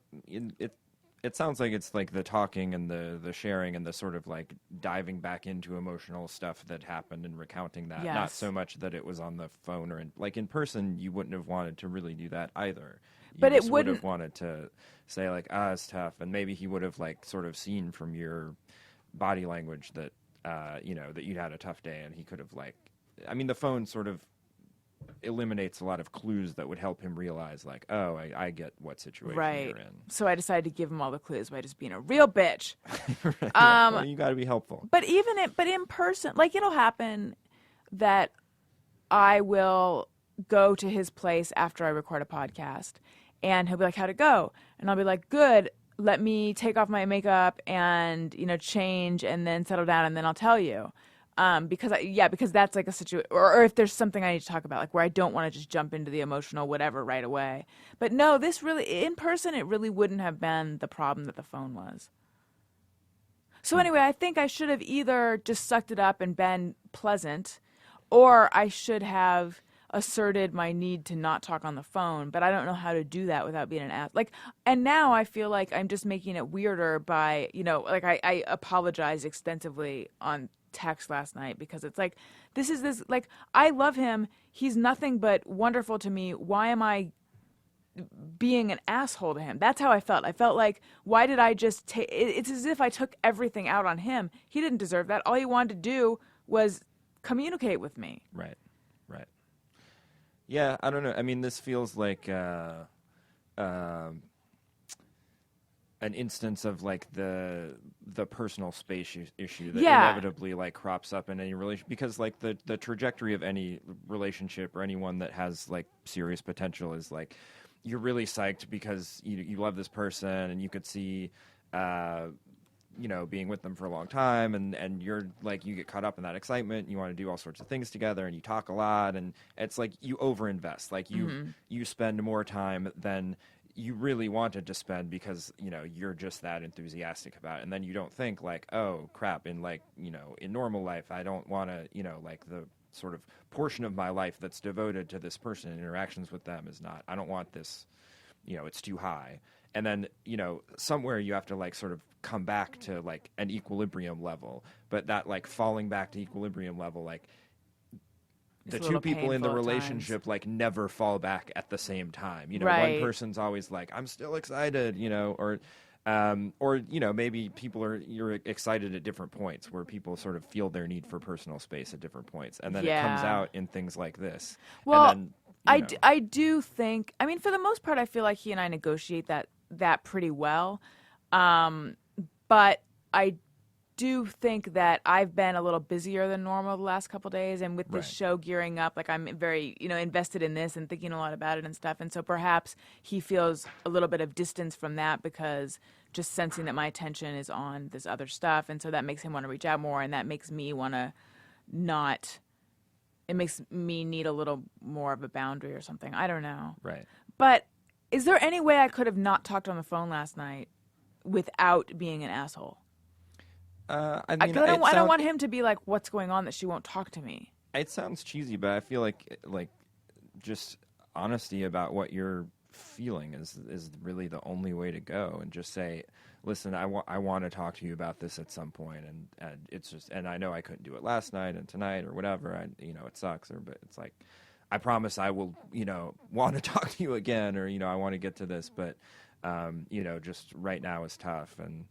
It sounds like it's like the talking and the sharing and the sort of like diving back into emotional stuff that happened and recounting that. Yes. Not so much that it was on the phone or in person. You wouldn't have wanted to really do that either. But just it would wouldn't have wanted to say like, it's tough, and maybe he would have like sort of seen from your body language that that you'd had a tough day, and he could have like. I mean, the phone sort of eliminates a lot of clues that would help him realize like, oh, I get what situation you're in. So I decided to give him all the clues by just being a real bitch. Well, you got to be helpful. But in person, like, it'll happen that I will go to his place after I record a podcast, and he'll be like, "How'd it go?" And I'll be like, "Good. Let me take off my makeup and change and then settle down, and then I'll tell you." Because that's like a situation, or if there's something I need to talk about, like where I don't want to just jump into the emotional whatever right away. But no, this really, in person, it really wouldn't have been the problem that the phone was. So anyway, I think I should have either just sucked it up and been pleasant, or I should have asserted my need to not talk on the phone, but I don't know how to do that without being an ass. Like, and now I feel like I'm just making it weirder by, like I apologized extensively on text last night because it's like, like, I love him. He's nothing but wonderful to me. Why am I being an asshole to him? That's how I felt. I felt like, why did I just take, it's as if I took everything out on him. He didn't deserve that. All he wanted to do was communicate with me. Right. Yeah, I don't know. I mean, this feels like an instance of like the personal space issue that inevitably like crops up in any relation, because like the trajectory of any relationship or anyone that has like serious potential is like, you're really psyched because you love this person and you could see being with them for a long time, and you're like, you get caught up in that excitement, and you want to do all sorts of things together, and you talk a lot, and it's like you overinvest, like you spend more time than you really wanted to spend because you're just that enthusiastic about it. And then you don't think like, oh crap, in like in normal life I don't want to like the sort of portion of my life that's devoted to this person and interactions with them is not, I don't want this, it's too high. And then, somewhere you have to like sort of come back to like an equilibrium level, but that like falling back to equilibrium level, like the two people in the relationship like never fall back at the same time. Right. One person's always like, I'm still excited, or maybe you're excited at different points where people sort of feel their need for personal space at different points. And then it comes out in things like this. Well, and then, I do think, I mean, for the most part, I feel like he and I negotiate that pretty well. But I do think that I've been a little busier than normal the last couple of days, and with this show gearing up, like I'm very, invested in this and thinking a lot about it and stuff. And so perhaps he feels a little bit of distance from that because just sensing that my attention is on this other stuff. And so that makes him want to reach out more, and that makes me want to it makes me need a little more of a boundary or something. I don't know. Right. But is there any way I could have not talked on the phone last night without being an asshole? I don't want him to be like, what's going on that she won't talk to me? It sounds cheesy, but I feel like just honesty about what you're feeling is really the only way to go, and just say, listen, I want to talk to you about this at some point, and it's just, and I know I couldn't do it last night and tonight or whatever, it sucks, but it's like, I promise I will, want to talk to you again, or, I want to get to this, but, just right now is tough. And,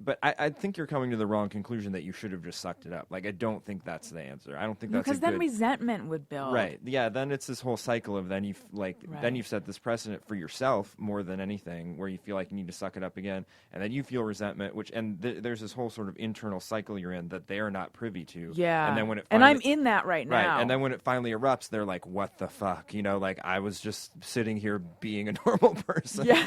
but I think you're coming to the wrong conclusion that you should have just sucked it up. Like, I don't think that's the answer. I don't think that's because then resentment would build. Right. Yeah. Then it's this whole cycle of then you've set this precedent for yourself more than anything, where you feel like you need to suck it up again, and then you feel resentment, there's this whole sort of internal cycle you're in that they're not privy to. Yeah. And then when I'm in that right now. Right. And then when it finally erupts, they're like, "What the fuck?" Like, I was just sitting here being a normal person. Yeah.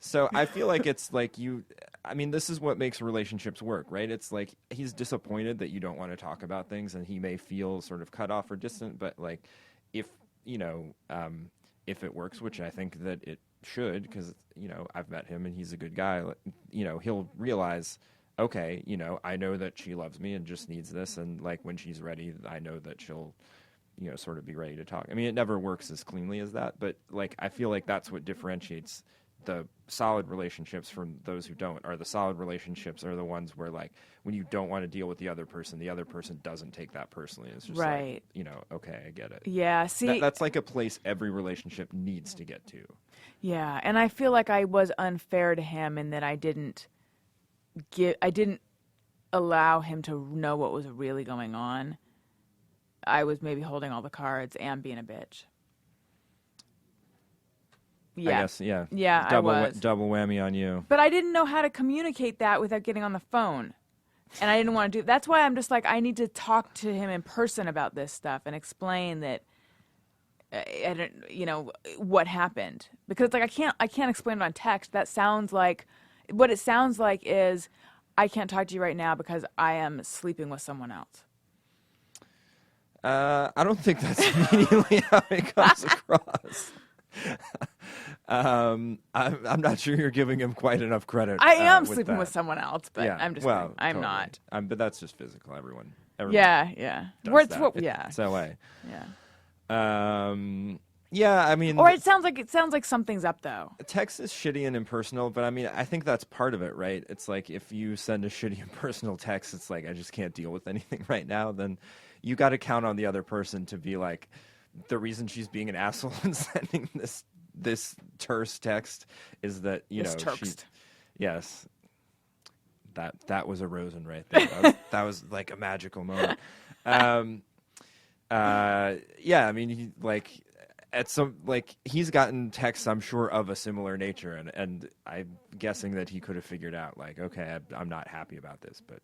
So I feel like it's like this is what makes relationships work, right? It's like he's disappointed that you don't want to talk about things, and he may feel sort of cut off or distant, but like if it works, which I think that should, because, I've met him and he's a good guy, he'll realize, okay, I know that she loves me and just needs this. And like when she's ready, I know that she'll, sort of be ready to talk. I mean, it never works as cleanly as that, but like, I feel like that's what differentiates the solid relationships from those who don't. Are the solid relationships are the ones where, like, when you don't want to deal with the other person doesn't take that personally. It's just right. Like, okay, I get it. Yeah, see, that's like a place every relationship needs to get to. Yeah, and I feel like I was unfair to him in that I didn't allow him to know what was really going on. I was maybe holding all the cards and being a bitch. Yeah. I guess, yeah. Yeah, double I was. Double whammy on you. But I didn't know how to communicate that without getting on the phone. And I didn't want to do. That's why I'm just like, I need to talk to him in person about this stuff and explain that I don't, what happened. Because like I can't explain it on text. That sounds like what it sounds like is I can't talk to you right now because I am sleeping with someone else. I don't think that's immediately how it comes across. I'm not sure you're giving him quite enough credit. I am sleeping with someone else, but yeah. I'm just I'm totally. not. But that's just physical. Everyone yeah. does that. Yeah. It's LA. Yeah. Yeah, I mean... Or it sounds like something's up, though. Text is shitty and impersonal, but I mean, I think that's part of it, right? It's like if you send a shitty impersonal text, it's like, I just can't deal with anything right now, then you got to count on the other person to be like, the reason she's being an asshole and sending this terse text is that, she's... Yes. That was a Rosen right there. That was like a magical moment. Yeah, I mean, he's gotten texts, I'm sure, of a similar nature, and I'm guessing that he could have figured out, like, okay, I'm not happy about this, but,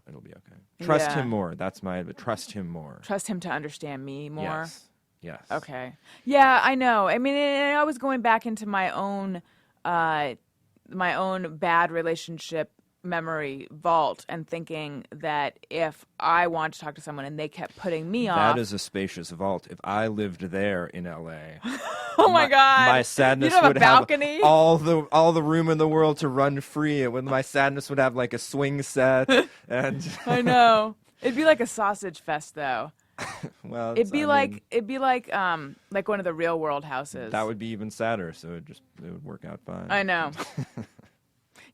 it'll be okay. Trust him more. That's trust him more. Trust him to understand me more. Yes. Okay. Yeah, I know. I mean, I was going back into my own bad relationship memory vault and thinking that if I wanted to talk to someone and they kept putting me off. That is a spacious vault. If I lived there in LA, oh my God, my sadness have would a balcony? have all the room in the world to run free. When my sadness would have like a swing set, and I know it'd be like a sausage fest though. Well, it'd be like one of the real world houses. That would be even sadder. So it would work out fine. I know.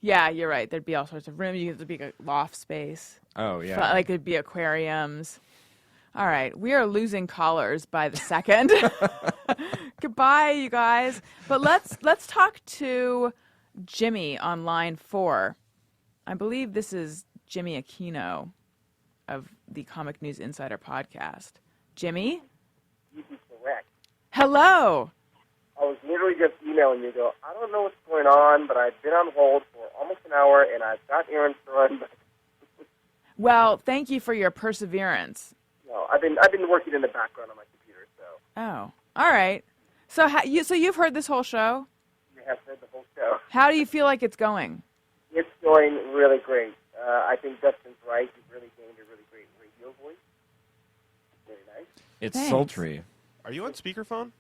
Yeah, you're right. There'd be all sorts of rooms. There'd be a loft space. Oh, yeah. Like there'd be aquariums. All right. We are losing callers by the second. Goodbye, you guys. But let's talk to Jimmy on line 4. I believe this is Jimmy Aquino of the Comic News Insider podcast. Jimmy? You be correct. Hello. I was literally just emailing you. I don't know what's going on, but I've been on hold for almost an hour, and I've got errands to run. Well, thank you for your perseverance. No, I've been working in the background on my computer. So. Oh, all right. So you've heard this whole show? I have heard the whole show. How do you feel like it's going? It's going really great. I think Dustin's right. You've really gained a really great radio voice. Very nice. It's Thanks. sultry. Are you on speakerphone?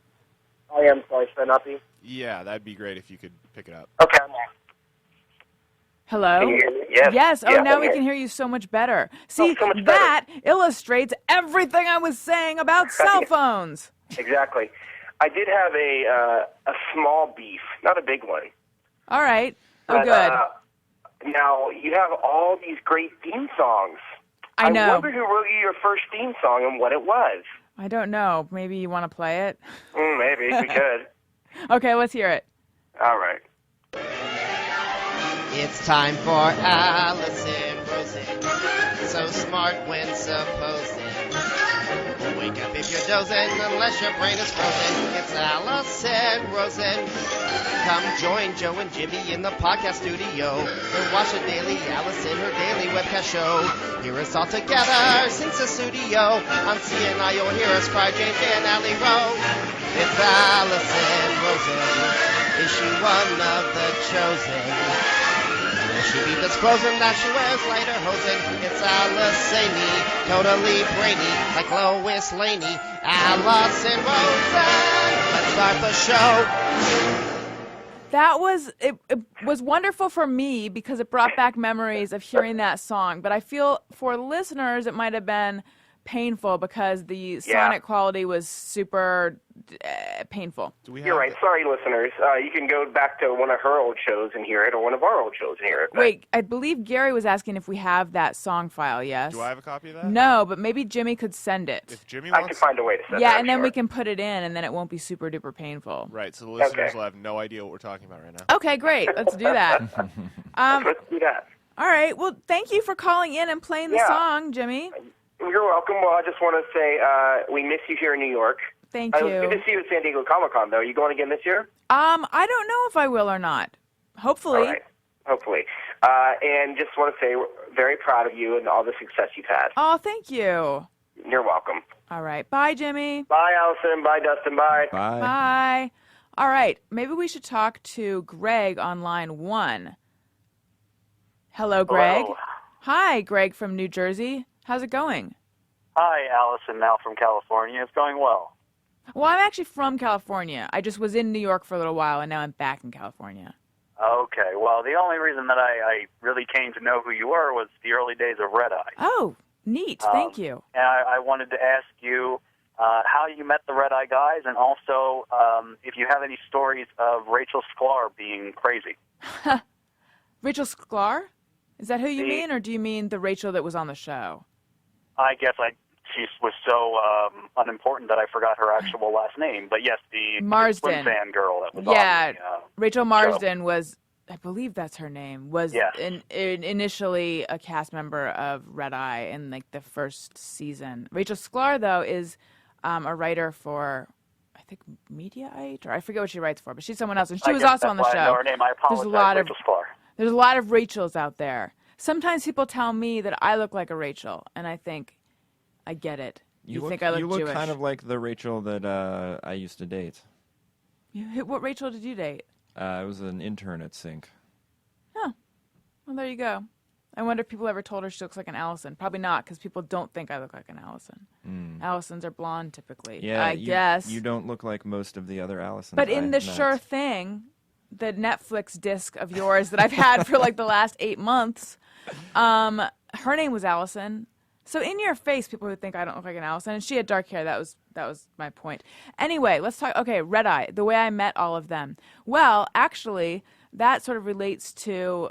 I am sorry. Should I not be? Yeah, that'd be great if you could pick it up. Okay, I'm on. Hello? Can you hear me? Yes. Yes. Oh, Yeah, now I'm we here. can hear you so much better. See, so much better. that illustrates everything I was saying about cell phones. Exactly. I did have a small beef, not a big one. All right. Oh, But, good. Now, you have all these great theme songs. I know. I wonder who wrote you your first theme song and what it was. I don't know. Maybe you want to play it? Maybe, we could. Okay, let's hear it. All right. It's time for Alison Rosen, so smart when supposing. Wake up if you're dozing, unless your brain is frozen. It's Alison Rosen. Come join Joe and Jimmy in the podcast studio. And watch a daily Alison, her daily webcast show. Hear us all together since the studio. On CNI you'll hear us cry James and Alley Rowe. It's Alison Rosen. Is she one of the chosen? She be disclosing that she wears lighter hosen. It's Alison, totally brainy, like Lois Laney. Alison Rosen. let's start the show. That was it was wonderful for me because it brought back memories of hearing that song. But I feel for listeners it might have been painful because the sonic quality was super painful. You're right. Sorry, listeners. You can go back to one of her old shows and hear it, or one of our old shows and hear it. Wait, I believe Gary was asking if we have that song file, yes? Do I have a copy of that? No, but maybe Jimmy could send it. If Jimmy I can find a way to send it. Yeah, and then we can put it in, and then it won't be super duper painful. Right, so the listeners will have no idea what we're talking about right now. Okay, great. Let's do that. Let's do that. All right. Well, thank you for calling in and playing the song, Jimmy. You're welcome. Well, I just want to say we miss you here in New York. Thank you. Good to see you at San Diego Comic-Con, though. Are you going again this year? I don't know if I will or not. Hopefully. All right. Hopefully. And just want to say we're very proud of you and all the success you've had. Oh, thank you. You're welcome. All right. Bye, Jimmy. Bye, Allison. Bye, Dustin. Bye. Bye. Bye. All right. Maybe we should talk to Greg on line 1. Hello, Greg. Hello. Hi, Greg from New Jersey. How's it going? Hi, Alison, now from California. It's going well. Well, I'm actually from California. I just was in New York for a little while, and now I'm back in California. Okay. Well, the only reason that I really came to know who you were was the early days of Red Eye. Oh, neat. Thank you. And I wanted to ask you how you met the Red Eye guys, and also if you have any stories of Rachel Sklar being crazy. Rachel Sklar? Is that who you mean, or do you mean the Rachel that was on the show? I guess she was so unimportant that I forgot her actual last name. But yes, the swim fan girl that was on the Rachel Marsden was, I believe that's her name, was initially a cast member of Red Eye in like the first season. Rachel Sklar, though, is a writer for, I think, Mediaite, or I forget what she writes for, but she's someone else, and she was also on the show. I know her name. I apologize, Rachel Sklar. There's a lot of Rachels out there. Sometimes people tell me that I look like a Rachel, and I think, I get it. You think I look Jewish. You look kind of like the Rachel that I used to date. What Rachel did you date? I was an intern at Sync. Oh, well, there you go. I wonder if people ever told her she looks like an Allison. Probably not, because people don't think I look like an Allison. Allisons are blonde, typically. Yeah, I guess. You don't look like most of the other Allisons. But in the Sure Thing, the Netflix disc of yours that I've had for like the last 8 months, her name was Allison. So in your face, people would think I don't look like an Allison, and she had dark hair. That was my point. Anyway, let's talk. Okay, Red Eye. The way I met all of them. Well, actually, that sort of relates to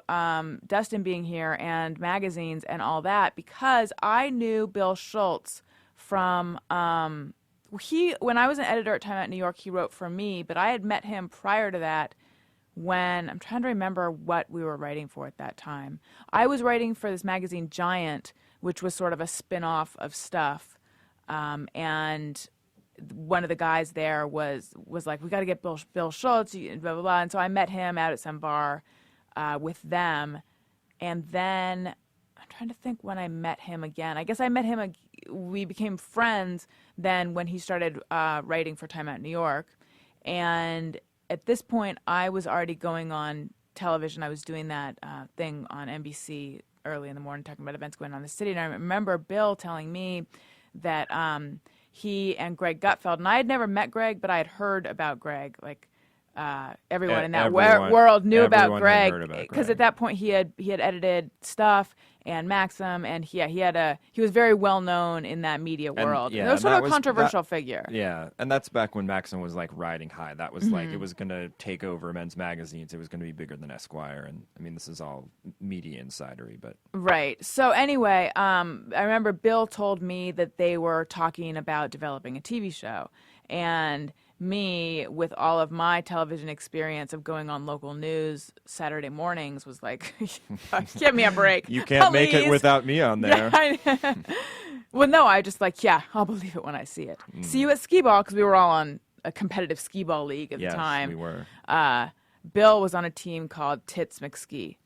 Dustin being here and magazines and all that, because I knew Bill Schultz from when I was an editor at Time Out New York. He wrote for me, but I had met him prior to that. When I'm trying to remember what we were writing for at that time. I was writing for this magazine Giant, which was sort of a spin-off of Stuff, and one of the guys there was like, we got to get Bill Schultz, blah, blah, blah. And so I met him out at some bar with them, and then I'm trying to think when I met him again. I guess I met him, we became friends then when he started writing for Time Out New York, and at this point, I was already going on television. I was doing that thing on NBC early in the morning talking about events going on in the city. And I remember Bill telling me that he and Greg Gutfeld, and I had never met Greg, but I had heard about Greg. Like everyone in that world knew about Greg, because at that point he had edited Stuff and Maxim, and he was very well known in that media world. And, it was sort of a controversial figure. Yeah, and that's back when Maxim was like riding high. That was like it was going to take over men's magazines. It was going to be bigger than Esquire, and I mean this is all media insidery, but right. So anyway, I remember Bill told me that they were talking about developing a TV show, and me, with all of my television experience of going on local news Saturday mornings, was like, give me a break. You can't make it without me on there. Yeah, well, no, I just like, I'll believe it when I see it. See you at skee-ball, because we were all on a competitive skee-ball league at the time. Yes, we were. Bill was on a team called Tits McSkee,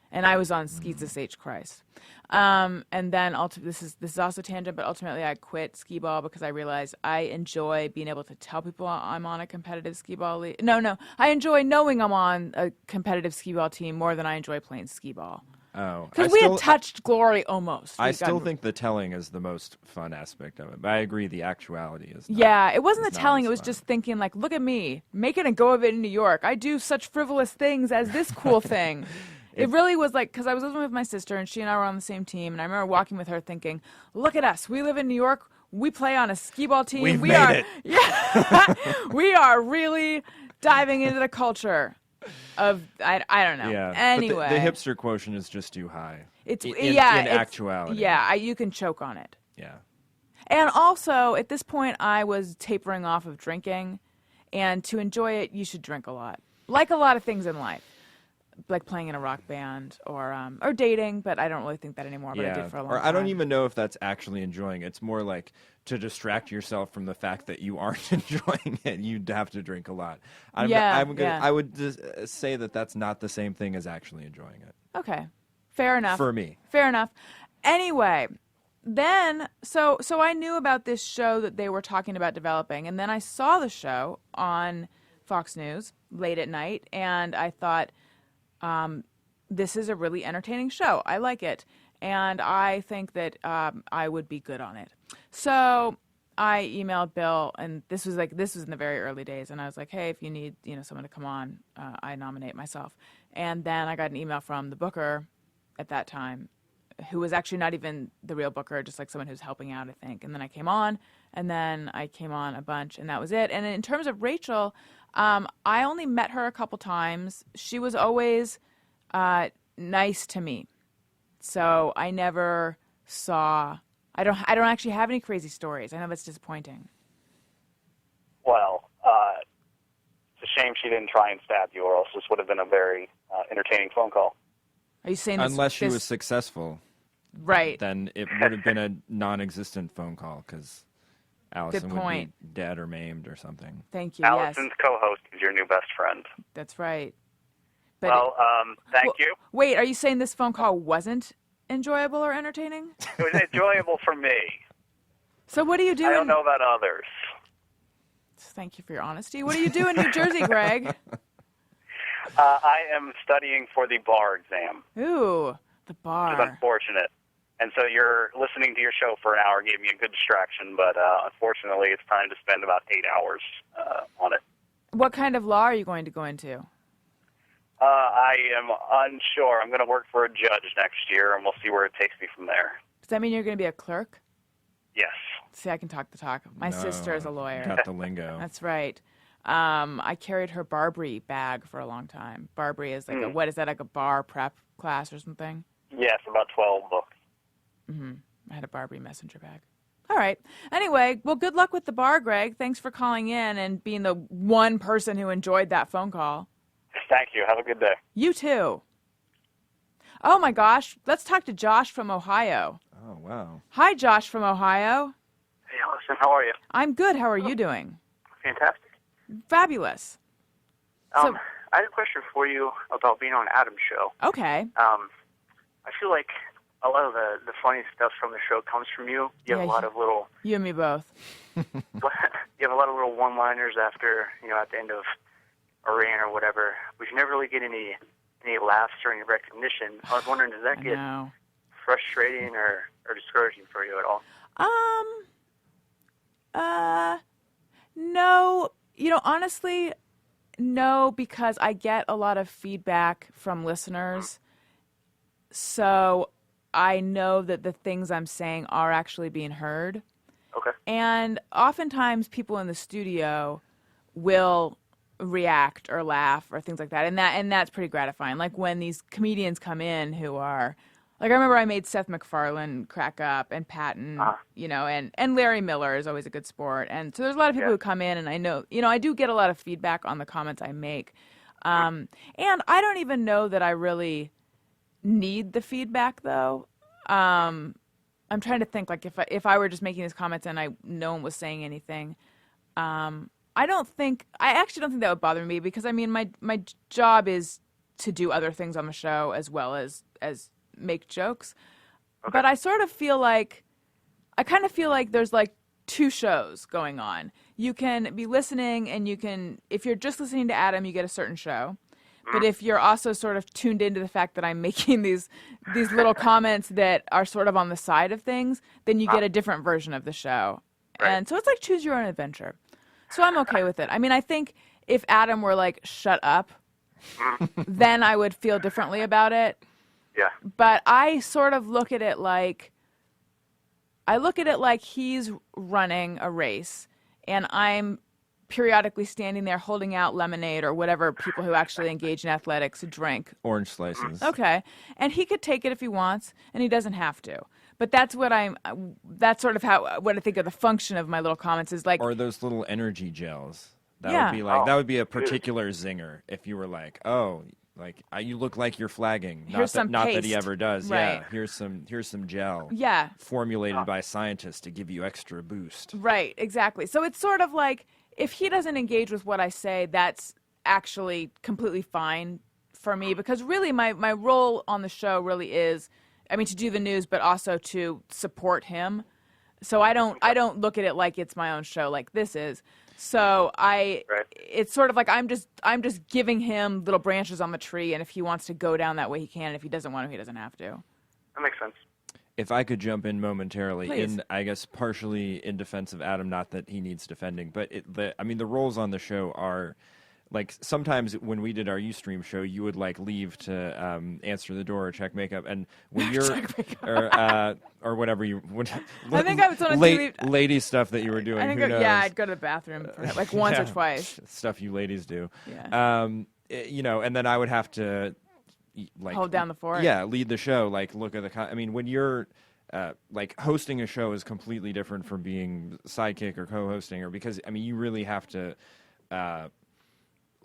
and I was on Skeets H. Christ. And then this is also tangent, but ultimately I quit skee-ball because I realized I enjoy being able to tell people I'm on a competitive skee-ball league. No, I enjoy knowing I'm on a competitive skee-ball team more than I enjoy playing skee-ball. Oh. Because we had touched glory almost. I still think the telling is the most fun aspect of it. But I agree, the actuality is not. Yeah, it wasn't the telling. It was just thinking, like, look at me, making a go of it in New York. I do such frivolous things as this cool thing. It really was like, because I was living with my sister, and she and I were on the same team, and I remember walking with her thinking, look at us. We live in New York. We play on a skee-ball team. We made it. Yeah, we are really diving into the culture of, I don't know. Yeah. Anyway. But the hipster quotient is just too high. In actuality. Yeah, you can choke on it. Yeah. And also, at this point, I was tapering off of drinking, and to enjoy it, you should drink a lot. Like a lot of things in life. Like playing in a rock band or dating, but I don't really think that anymore, but I did for a long time. Or I don't even know if that's actually enjoying it. It's more like to distract yourself from the fact that you aren't enjoying it, you'd have to drink a lot. I would just say that that's not the same thing as actually enjoying it. Okay. Fair enough. For me. Fair enough. Anyway, then, so I knew about this show that they were talking about developing, and then I saw the show on Fox News late at night, and I thought, this is a really entertaining show. I like it. And I think that I would be good on it. So I emailed Bill, and this was in the very early days, and I was like, hey, if you need someone to come on, I nominate myself. And then I got an email from the booker at that time, who was actually not even the real booker, just like someone who's helping out, I think. And then I came on, a bunch, and that was it. And in terms of Rachel, I only met her a couple times. She was always nice to me, so I never saw. I don't actually have any crazy stories. I know that's disappointing. Well, it's a shame she didn't try and stab you, or else this would have been a very entertaining phone call. Are you saying unless she was successful, right? Then it would have been a non-existent phone call because Alison would be dead or maimed or something. Thank you. Alison's co-host is your new best friend. That's right. But thank you. Wait, are you saying this phone call wasn't enjoyable or entertaining? It was enjoyable for me. So what do you do? I don't know about others. Thank you for your honesty. What do you do in New Jersey, Greg? I am studying for the bar exam. Ooh, the bar. Which is unfortunate. And so you're listening to your show for an hour gave me a good distraction, but unfortunately it's time to spend about 8 hours on it. What kind of law are you going to go into? I am unsure. I'm going to work for a judge next year, and we'll see where it takes me from there. Does that mean you're going to be a clerk? Yes. See, I can talk the talk. My sister is a lawyer. Got the lingo. That's right. I carried her Barbary bag for a long time. Barbary is like what is that, like a bar prep class or something? Yes, about 12 books. Mm-hmm. I had a Barbary messenger bag. All right. Anyway, well, good luck with the bar, Greg. Thanks for calling in and being the one person who enjoyed that phone call. Thank you. Have a good day. You too. Oh, my gosh. Let's talk to Josh from Ohio. Oh, wow. Hi, Josh from Ohio. Hey, Alison. How are you? I'm good. How are you doing? Fantastic. Fabulous. I had a question for you about being on Adam's show. Okay. I feel like a lot of the funny stuff from the show comes from you. You have a lot of little... You and me both. You have a lot of little one-liners after, at the end of a rant or whatever. We should never really get any laughs or any recognition. I was wondering, does that get frustrating or discouraging for you at all? No. Honestly, no, because I get a lot of feedback from listeners. So I know that the things I'm saying are actually being heard. Okay. And oftentimes people in the studio will react or laugh or things like that. And that's pretty gratifying. Like when these comedians come in who are, like I remember I made Seth MacFarlane crack up and Patton, and Larry Miller is always a good sport. And so there's a lot of people who come in and I know, I do get a lot of feedback on the comments I make. And I don't even know that I really need the feedback though. I'm trying to think, like if I were just making these comments and no one was saying anything, I actually don't think that would bother me because my job is to do other things on the show as well as make jokes. Okay. But I kind of feel like there's like two shows going on. You can be listening and if you're just listening to Adam, you get a certain show. But if you're also sort of tuned into the fact that I'm making these little comments that are sort of on the side of things, then you get a different version of the show. Right. And so it's like choose your own adventure. So I'm okay with it. I mean, I think if Adam were like, shut up, then I would feel differently about it. Yeah. But I sort of look at it like he's running a race and I'm periodically standing there holding out lemonade or whatever people who actually engage in athletics drink. Orange slices. Okay. And he could take it if he wants, and he doesn't have to. But that's what that's sort of what I think of the function of my little comments is like. Or those little energy gels. That Yeah. would be like, that would be a particular zinger if you were like, oh, like you look like you're flagging. Here's some not that paste. he ever does. Right. Yeah. Here's some gel. Yeah. Formulated by scientists to give you extra boost. Right, exactly. So it's sort of like if he doesn't engage with what I say, that's actually completely fine for me because really my role on the show really is, I mean, to do the news, but also to support him. So I don't look at it like it's my own show like this is. So it's sort of like I'm just giving him little branches on the tree, and if he wants to go down that way, he can. And if he doesn't want to, he doesn't have to. That makes sense. If I could jump in momentarily, Please. I guess partially in defense of Adam, not that he needs defending, but the roles on the show are, like, sometimes when we did our Ustream show, you would like leave to answer the door or check makeup, and when you're or whatever you. I think I was on a lady stuff that you were doing. I think who knows? yeah, I'd go to the bathroom like once or twice. Stuff you ladies do. Yeah. And then I would have to. Like, hold down the fort. Yeah, lead the show. Like, look at I mean, when you're like hosting a show is completely different from being sidekick or co-hosting, or because I mean, you really have to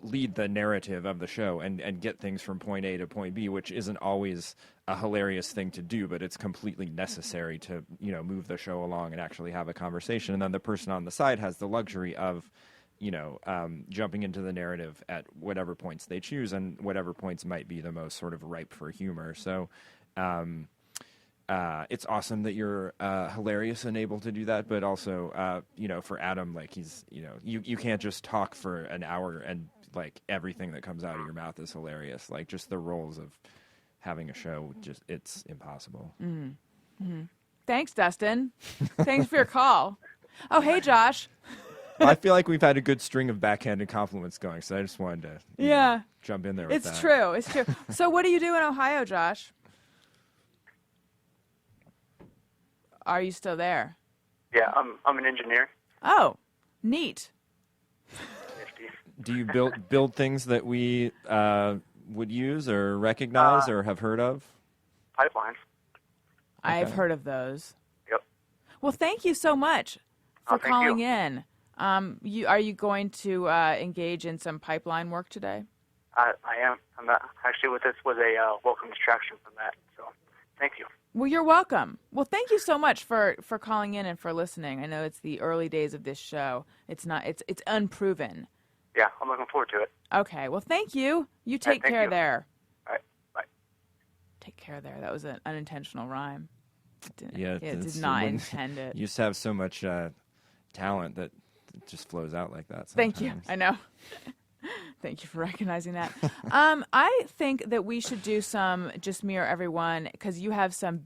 lead the narrative of the show and get things from point A to point B, which isn't always a hilarious thing to do, but it's completely necessary to move the show along and actually have a conversation. And then the person on the side has the luxury of jumping into the narrative at whatever points they choose, and whatever points might be the most sort of ripe for humor. So it's awesome that you're hilarious and able to do that, but also, for Adam, like he's, you can't just talk for an hour and like everything that comes out of your mouth is hilarious. Like just the roles of having a show, it's impossible. Mm-hmm. Mm-hmm. Thanks, Dustin. Thanks for your call. Oh, hey, Josh. I feel like we've had a good string of backhanded compliments going, so I just wanted to jump in there with that. It's true. It's true. So what do you do in Ohio, Josh? Are you still there? Yeah, I'm an engineer. Oh, neat. Do you build things that we would use or recognize or have heard of? Pipelines. I've heard of those. Yep. Well, thank you so much for calling in. Are you going to engage in some pipeline work today? I am. I'm actually this was a welcome distraction from that. So, thank you. Well, you're welcome. Well, thank you so much for calling in and for listening. I know it's the early days of this show. It's unproven. Yeah, I'm looking forward to it. Okay. Well, thank you. You take care there. All right. Bye. Take care there. That was an unintentional rhyme. It did not intend it. You just have so much talent that it just flows out like that sometimes. Thank you. I know. Thank you for recognizing that. I think that we should do some Just Me or Everyone, because you have some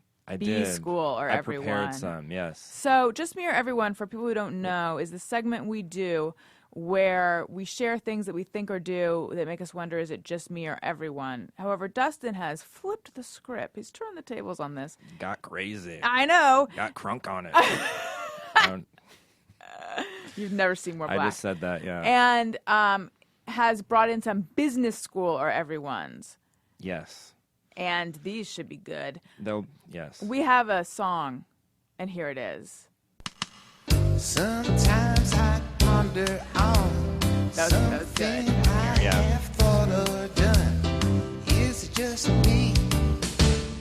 School or Everyone. I prepared some, yes. So Just Me or Everyone, for people who don't know, is the segment we do where we share things that we think or do that make us wonder, is it just me or everyone? However, Dustin has flipped the script. He's turned the tables on this. Got crazy. I know. Got crunk on it. You've never seen more black. I just said that, yeah. And has brought in some Business School or Everyone's. Yes. And these should be good. Yes. We have a song, and here it is. Sometimes I ponder on something I have thought or done. Is it just me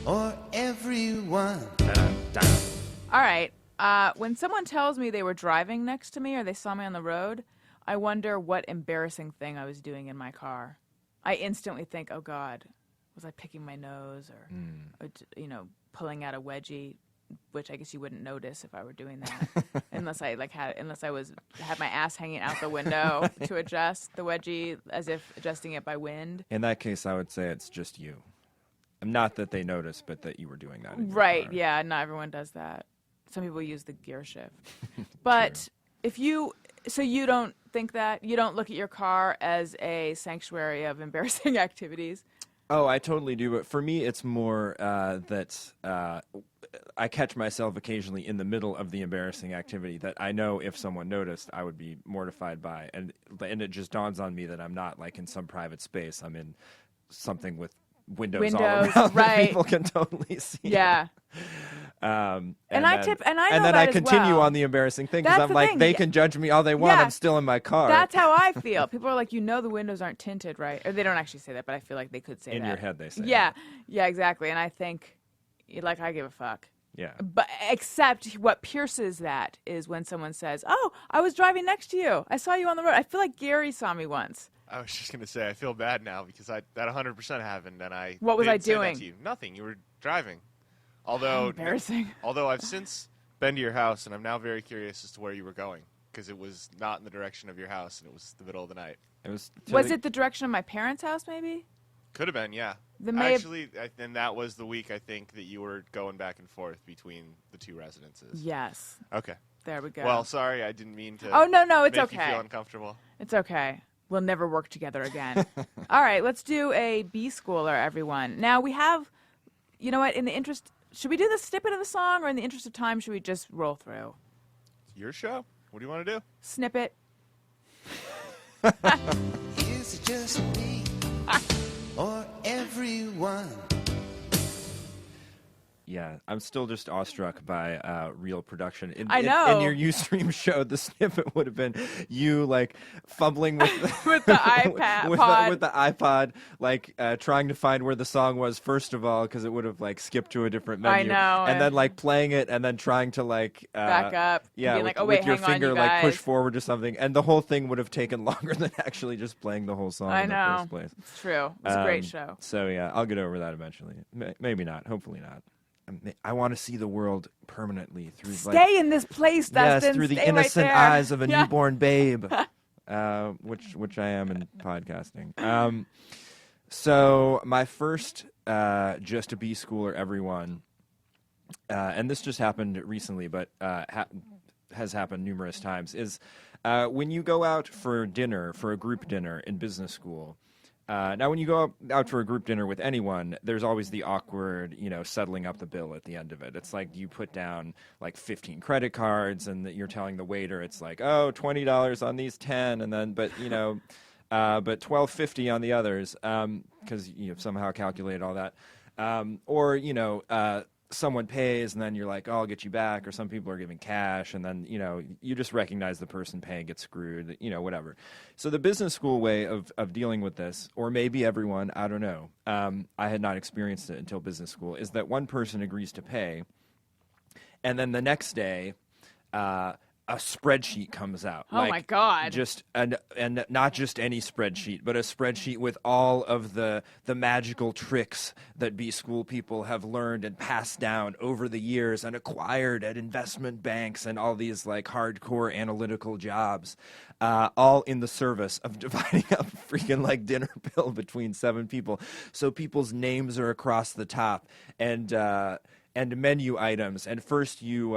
or everyone? All right. When someone tells me they were driving next to me or they saw me on the road, I wonder what embarrassing thing I was doing in my car. I instantly think, oh, God, was I picking my nose or pulling out a wedgie? which I guess you wouldn't notice if I were doing that, unless I had my ass hanging out the window to adjust the wedgie as if adjusting it by wind. In that case, I would say it's just you. Not that they noticed, but that you were doing that. Right? Car. Yeah. Not everyone does that. Some people use the gear shift. But you don't think that? You don't look at your car as a sanctuary of embarrassing activities? Oh, I totally do. But for me, it's more that I catch myself occasionally in the middle of the embarrassing activity that I know if someone noticed, I would be mortified by. And it just dawns on me that I'm not like in some private space. I'm in something with windows all around right. that people can totally see. Yeah. And then I continue on the embarrassing thing because I'm like, they can judge me all they want. I'm still in my car. That's how I feel. People are like, the windows aren't tinted, right? Or they don't actually say that, but I feel like they could say that. In your head, they say that. that. Yeah, exactly. And I think, I give a fuck. Yeah. But except what pierces that is when someone says, "Oh, I was driving next to you. I saw you on the road." I feel like Gary saw me once. I was just going to say, I feel bad now because that 100% happened, and What was I say doing? That to you. Nothing. You were driving. Although embarrassing. Although I've since been to your house, and I'm now very curious as to where you were going because it was not in the direction of your house, and it was the middle of the night. Was it the direction of my parents' house, maybe? Could have been, yeah. And that was the week, I think, that you were going back and forth between the two residences. Yes. Okay. There we go. Well, sorry, I didn't mean to. Oh, no, it's make okay. you feel uncomfortable. It's okay. We'll never work together again. All right, let's do a B-schooler, everyone. Now, we have, you know what, should we do the snippet of the song, or in the interest of time, should we just roll through? It's your show. What do you want to do? Snippet. Is it just me or everyone? Yeah, I'm still just awestruck by real production. I know. In your Ustream show, the snippet would have been you like fumbling with with the iPad, with the iPod, like trying to find where the song was first of all, because it would have like skipped to a different menu. I know. And then like playing it, and then trying to like back up. Yeah, being like, oh wait, with your hang finger on, you like guys. push forward to something, and the whole thing would have taken longer than actually just playing the whole song in the first place. It's true. It was a great show. So yeah, I'll get over that eventually. Maybe not. Hopefully not. I want to see the world permanently through. Stay in this place, Dustin. Yes, through the innocent eyes of a newborn babe, which I am in podcasting. So my first just a B-schooler, everyone, and this just happened recently, but has happened numerous times. Is when you go out for dinner, for a group dinner in business school. Now, when you go out for a group dinner with anyone, there's always the awkward, settling up the bill at the end of it. It's like you put down like 15 credit cards, and you're telling the waiter, it's like, oh, $20 on these 10, and then, but $12.50 on the others, because you've somehow calculated all that, someone pays, and then you're like, oh, I'll get you back, or some people are giving cash, and then, you just recognize the person paying gets screwed, whatever. So the business school way of dealing with this, or maybe everyone, I don't know, I had not experienced it until business school, is that one person agrees to pay, and then the next day, a spreadsheet comes out. Oh my God! And not just any spreadsheet, but a spreadsheet with all of the magical tricks that B-school people have learned and passed down over the years and acquired at investment banks and all these like hardcore analytical jobs, all in the service of dividing up a freaking like dinner bill between 7 people. So people's names are across the top, and menu items. And first you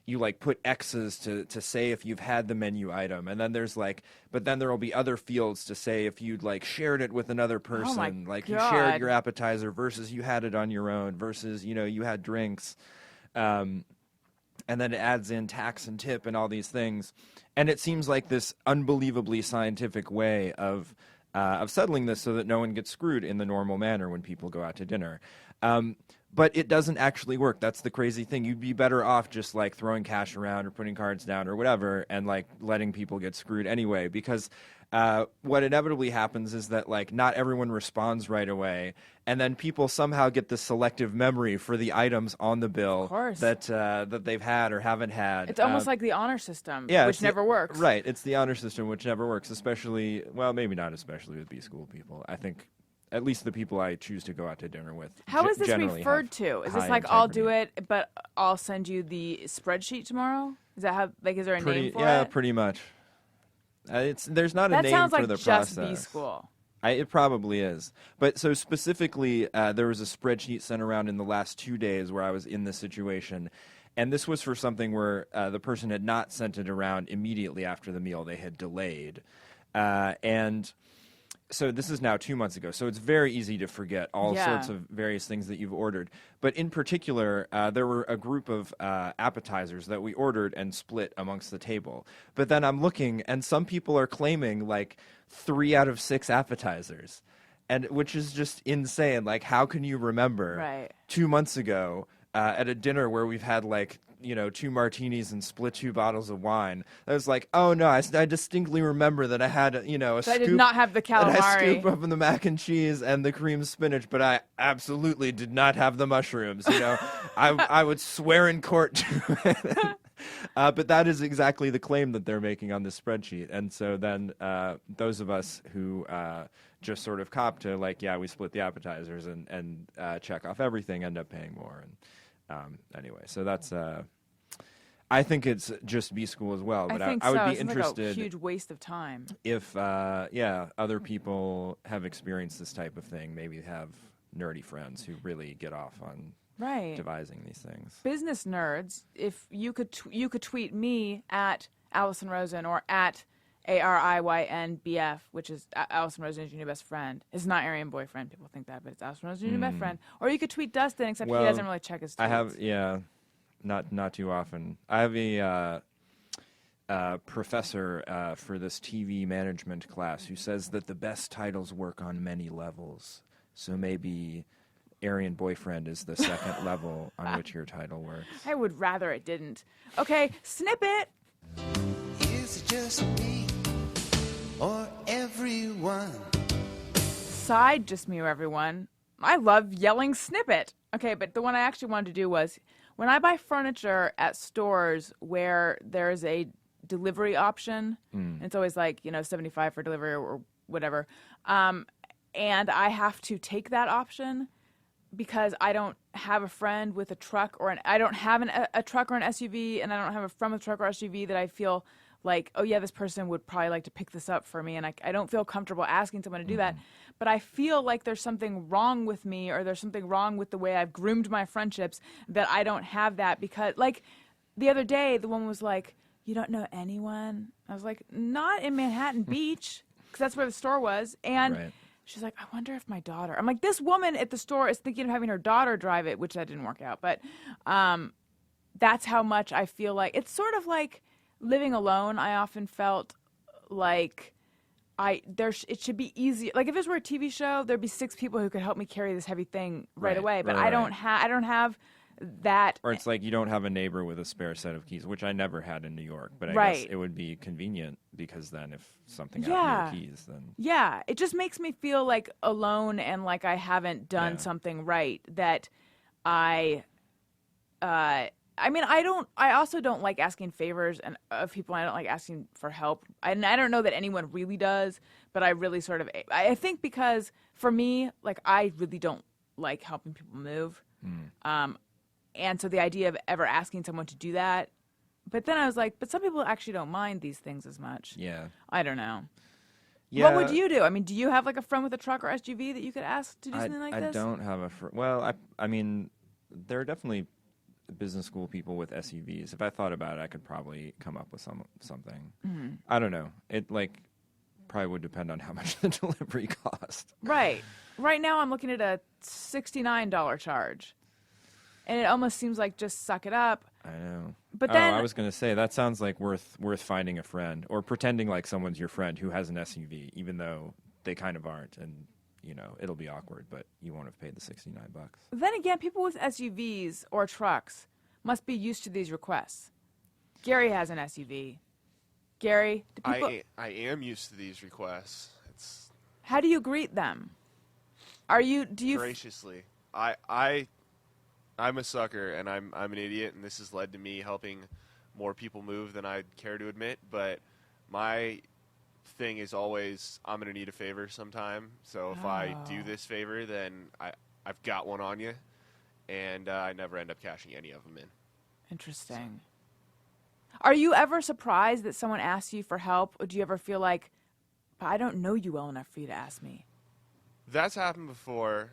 like put X's to say if you've had the menu item, and then but then there will be other fields to say if you'd like shared it with another person, oh my like God. you shared your appetizer versus you had it on your own versus you had drinks, and then it adds in tax and tip and all these things, and it seems like this unbelievably scientific way of settling this so that no one gets screwed in the normal manner when people go out to dinner. But it doesn't actually work. That's the crazy thing. You'd be better off just like throwing cash around or putting cards down or whatever and like letting people get screwed anyway, because what inevitably happens is that like not everyone responds right away, and then people somehow get the selective memory for the items on the bill that they've had or haven't had. It's almost like the honor system, which never works. Right. It's the honor system, which never works, especially, well, maybe not especially with B-school people. I think at least the people I choose to go out to dinner with. How is this referred to? Is this like integrity. I'll do it, but I'll send you the spreadsheet tomorrow? Is that how? Like, is there a name for it? Yeah, pretty much. There's not a name sounds for like the just process. B-School. It probably is. But so specifically, there was a spreadsheet sent around in the last 2 days where I was in this situation. And this was for something where the person had not sent it around immediately after the meal. They had delayed. And so this is now 2 months ago. So it's very easy to forget all sorts of various things that you've ordered. But in particular, there were a group of appetizers that we ordered and split amongst the table. But then I'm looking, and some people are claiming like 3 out of 6 appetizers, and which is just insane. Like, how can you remember 2 months ago at a dinner where we've had like 2 martinis and split 2 bottles of wine? I was like, oh no, I distinctly remember that I had a scoop. I did not have the calamari. I scooped up in the mac and cheese and the cream spinach, but I absolutely did not have the mushrooms. I would swear in court to it. But that is exactly the claim that they're making on this spreadsheet. And so then those of us who just sort of cop to like, yeah, we split the appetizers and check off everything, end up paying more. And anyway, so that's I think it's just B-School as well. But I would be interested. Like a huge waste of time. If other people have experienced this type of thing, maybe have nerdy friends who really get off on devising these things. Business nerds, if you could tweet me at Alison Rosen or at ARIYNBF, which is Alison Rosen is your new best friend. It's not Aryan boyfriend. People think that, but it's Alison Rosen, your new best friend. Or you could tweet Dustin, except he doesn't really check his tweets. I have, not too often. I have a professor for this TV management class who says that the best titles work on many levels. So maybe Aryan boyfriend is the second level on which your title works. I would rather it didn't. Okay, snippet. Is it just me or everyone? Side just me or everyone. I love yelling snippet. Okay, but the one I actually wanted to do was when I buy furniture at stores where there's a delivery option, and it's always like, $75 for delivery or whatever, and I have to take that option because I don't have a friend with a truck I don't have a truck or an SUV, and I don't have a friend with a truck or SUV that I feel like, oh yeah, this person would probably like to pick this up for me, and I don't feel comfortable asking someone to do that. But I feel like there's something wrong with me, or there's something wrong with the way I've groomed my friendships that I don't have that. Because, like, the other day, the woman was like, you don't know anyone? I was like, not in Manhattan Beach, because that's where the store was. And she's like, I wonder if my daughter... I'm like, this woman at the store is thinking of having her daughter drive it, which that didn't work out. But that's how much I feel like... It's sort of like living alone. I often felt like... it should be easy. Like if this were a TV show, there'd be 6 people who could help me carry this heavy thing right away. But I don't have that. Or it's like you don't have a neighbor with a spare set of keys, which I never had in New York. But I guess it would be convenient because then if something happened to your keys, then it just makes me feel like alone and like I haven't done something right. That I also don't like asking favors of people. I don't like asking for help. And I don't know that anyone really does, but I really sort of, I think because for me, like I really don't like helping people move. And so the idea of ever asking someone to do that, but then I was like, but some people actually don't mind these things as much. Yeah. I don't know. Yeah. What would you do? I mean, do you have like a friend with a truck or SUV that you could ask to do something like this? I don't have a friend. Well, I mean, there are definitely business school people with SUVs. If I thought about it, I could probably come up with something. I don't know. It probably would depend on how much the delivery cost. Right. Right now I'm looking at a $69 charge. And it almost seems like just suck it up. I know. But then I was going to say that sounds like worth finding a friend or pretending like someone's your friend who has an SUV, even though they kind of aren't, and it'll be awkward, but you won't have paid the $69. Then again, people with SUVs or trucks must be used to these requests. Gary has an SUV. Gary, do people... I am used to these requests. How do you greet them? Do you graciously? I'm a sucker, and I'm an idiot, and this has led to me helping more people move than I'd care to admit. But my thing is always, I'm going to need a favor sometime. So if I do this favor, then I've got one on you. And I never end up cashing any of them in. Interesting. Are you ever surprised that someone asks you for help? Or do you ever feel like, I don't know you well enough for you to ask me? That's happened before.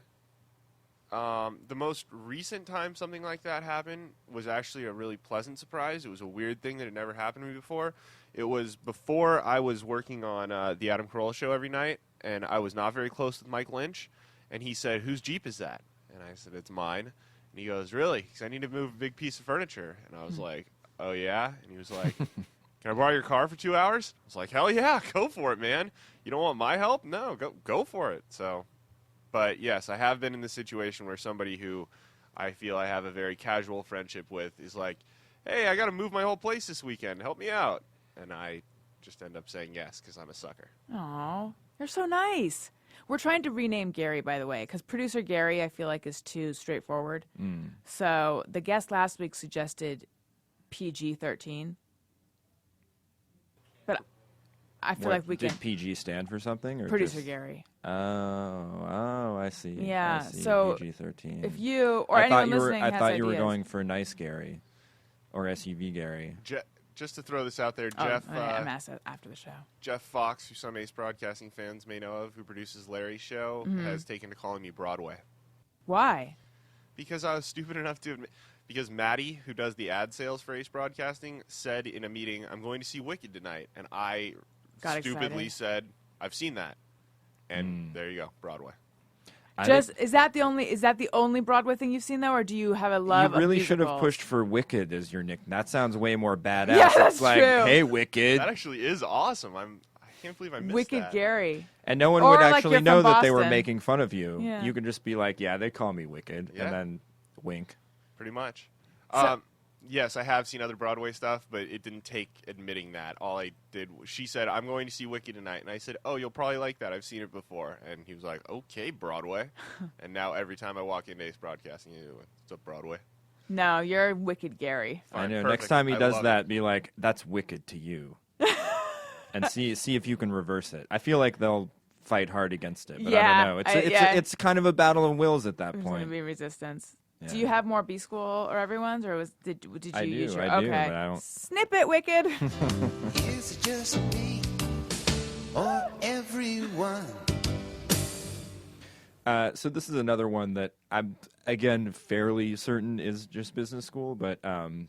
The most recent time something like that happened was actually a really pleasant surprise. It was a weird thing that had never happened to me before. It was before I was working on the Adam Carolla show every night, and I was not very close with Mike Lynch. And he said, "Whose Jeep is that?" And I said, "It's mine." And he goes, "Really?" Because I need to move a big piece of furniture. And I was like, "Oh, yeah?" And he was like, "Can I borrow your car for 2 hours?" I was like, "Hell yeah, go for it, man. You don't want my help? No, go for it." So, but yes, I have been in the situation where somebody who I feel I have a very casual friendship with is like, "Hey, I got to move my whole place this weekend. Help me out." And I just end up saying yes because I'm a sucker. Aw, you're so nice. We're trying to rename Gary, by the way, because producer Gary, I feel like, is too straightforward. So the guest last week suggested PG-13. But I feel like we can... Did PG stand for something? Or producer just... Gary. Oh, I see. Yeah, I see. so PG-13. if you or anyone listening I has thought you were ideas. going for Nice Gary or SUV Gary. Just to throw this out there, Jeff. I'm asked after the show. Jeff Fox, who some Ace Broadcasting fans may know of, who produces Larry's show, has taken to calling me Broadway. Why? Because I was stupid enough to admit. Because Maddie, who does the ad sales for Ace Broadcasting, said in a meeting, "I'm going to see Wicked tonight," and I stupidly said, "I've seen that," and there you go, Broadway. Is that the only Broadway thing you've seen though, or do you have a love? You really of should have pushed for Wicked as your nick. That sounds way more badass. Yeah, that's it's like, true. Hey, Wicked. That actually is awesome. I can't believe I missed Wicked that. Gary. And no one or would like actually you're know from that they were Boston. making fun of you. Yeah. You could just be like, "Yeah, they call me Wicked," and then wink. Pretty much. So, Yes, I have seen other Broadway stuff, but it didn't take admitting that. All I did was she said, "I'm going to see Wicked tonight." And I said, "Oh, you'll probably like that. I've seen it before." And he was like, "Okay, Broadway." And now every time I walk into Ace Broadcasting, "What's up, Broadway?" No, you're Wicked Gary. Fine, I know. perfect. Next time he does that, it. be like, "That's Wicked to you," and see if you can reverse it. I feel like they'll fight hard against it, but I don't know. It's kind of a battle of wills at that There's point. going to be resistance. Yeah. Do you have more B School or Everyone's, or did you use your? I do, okay. but I don't. Snip it, Wicked. Is it just me or everyone? So this is another one that I'm again fairly certain is just business school, but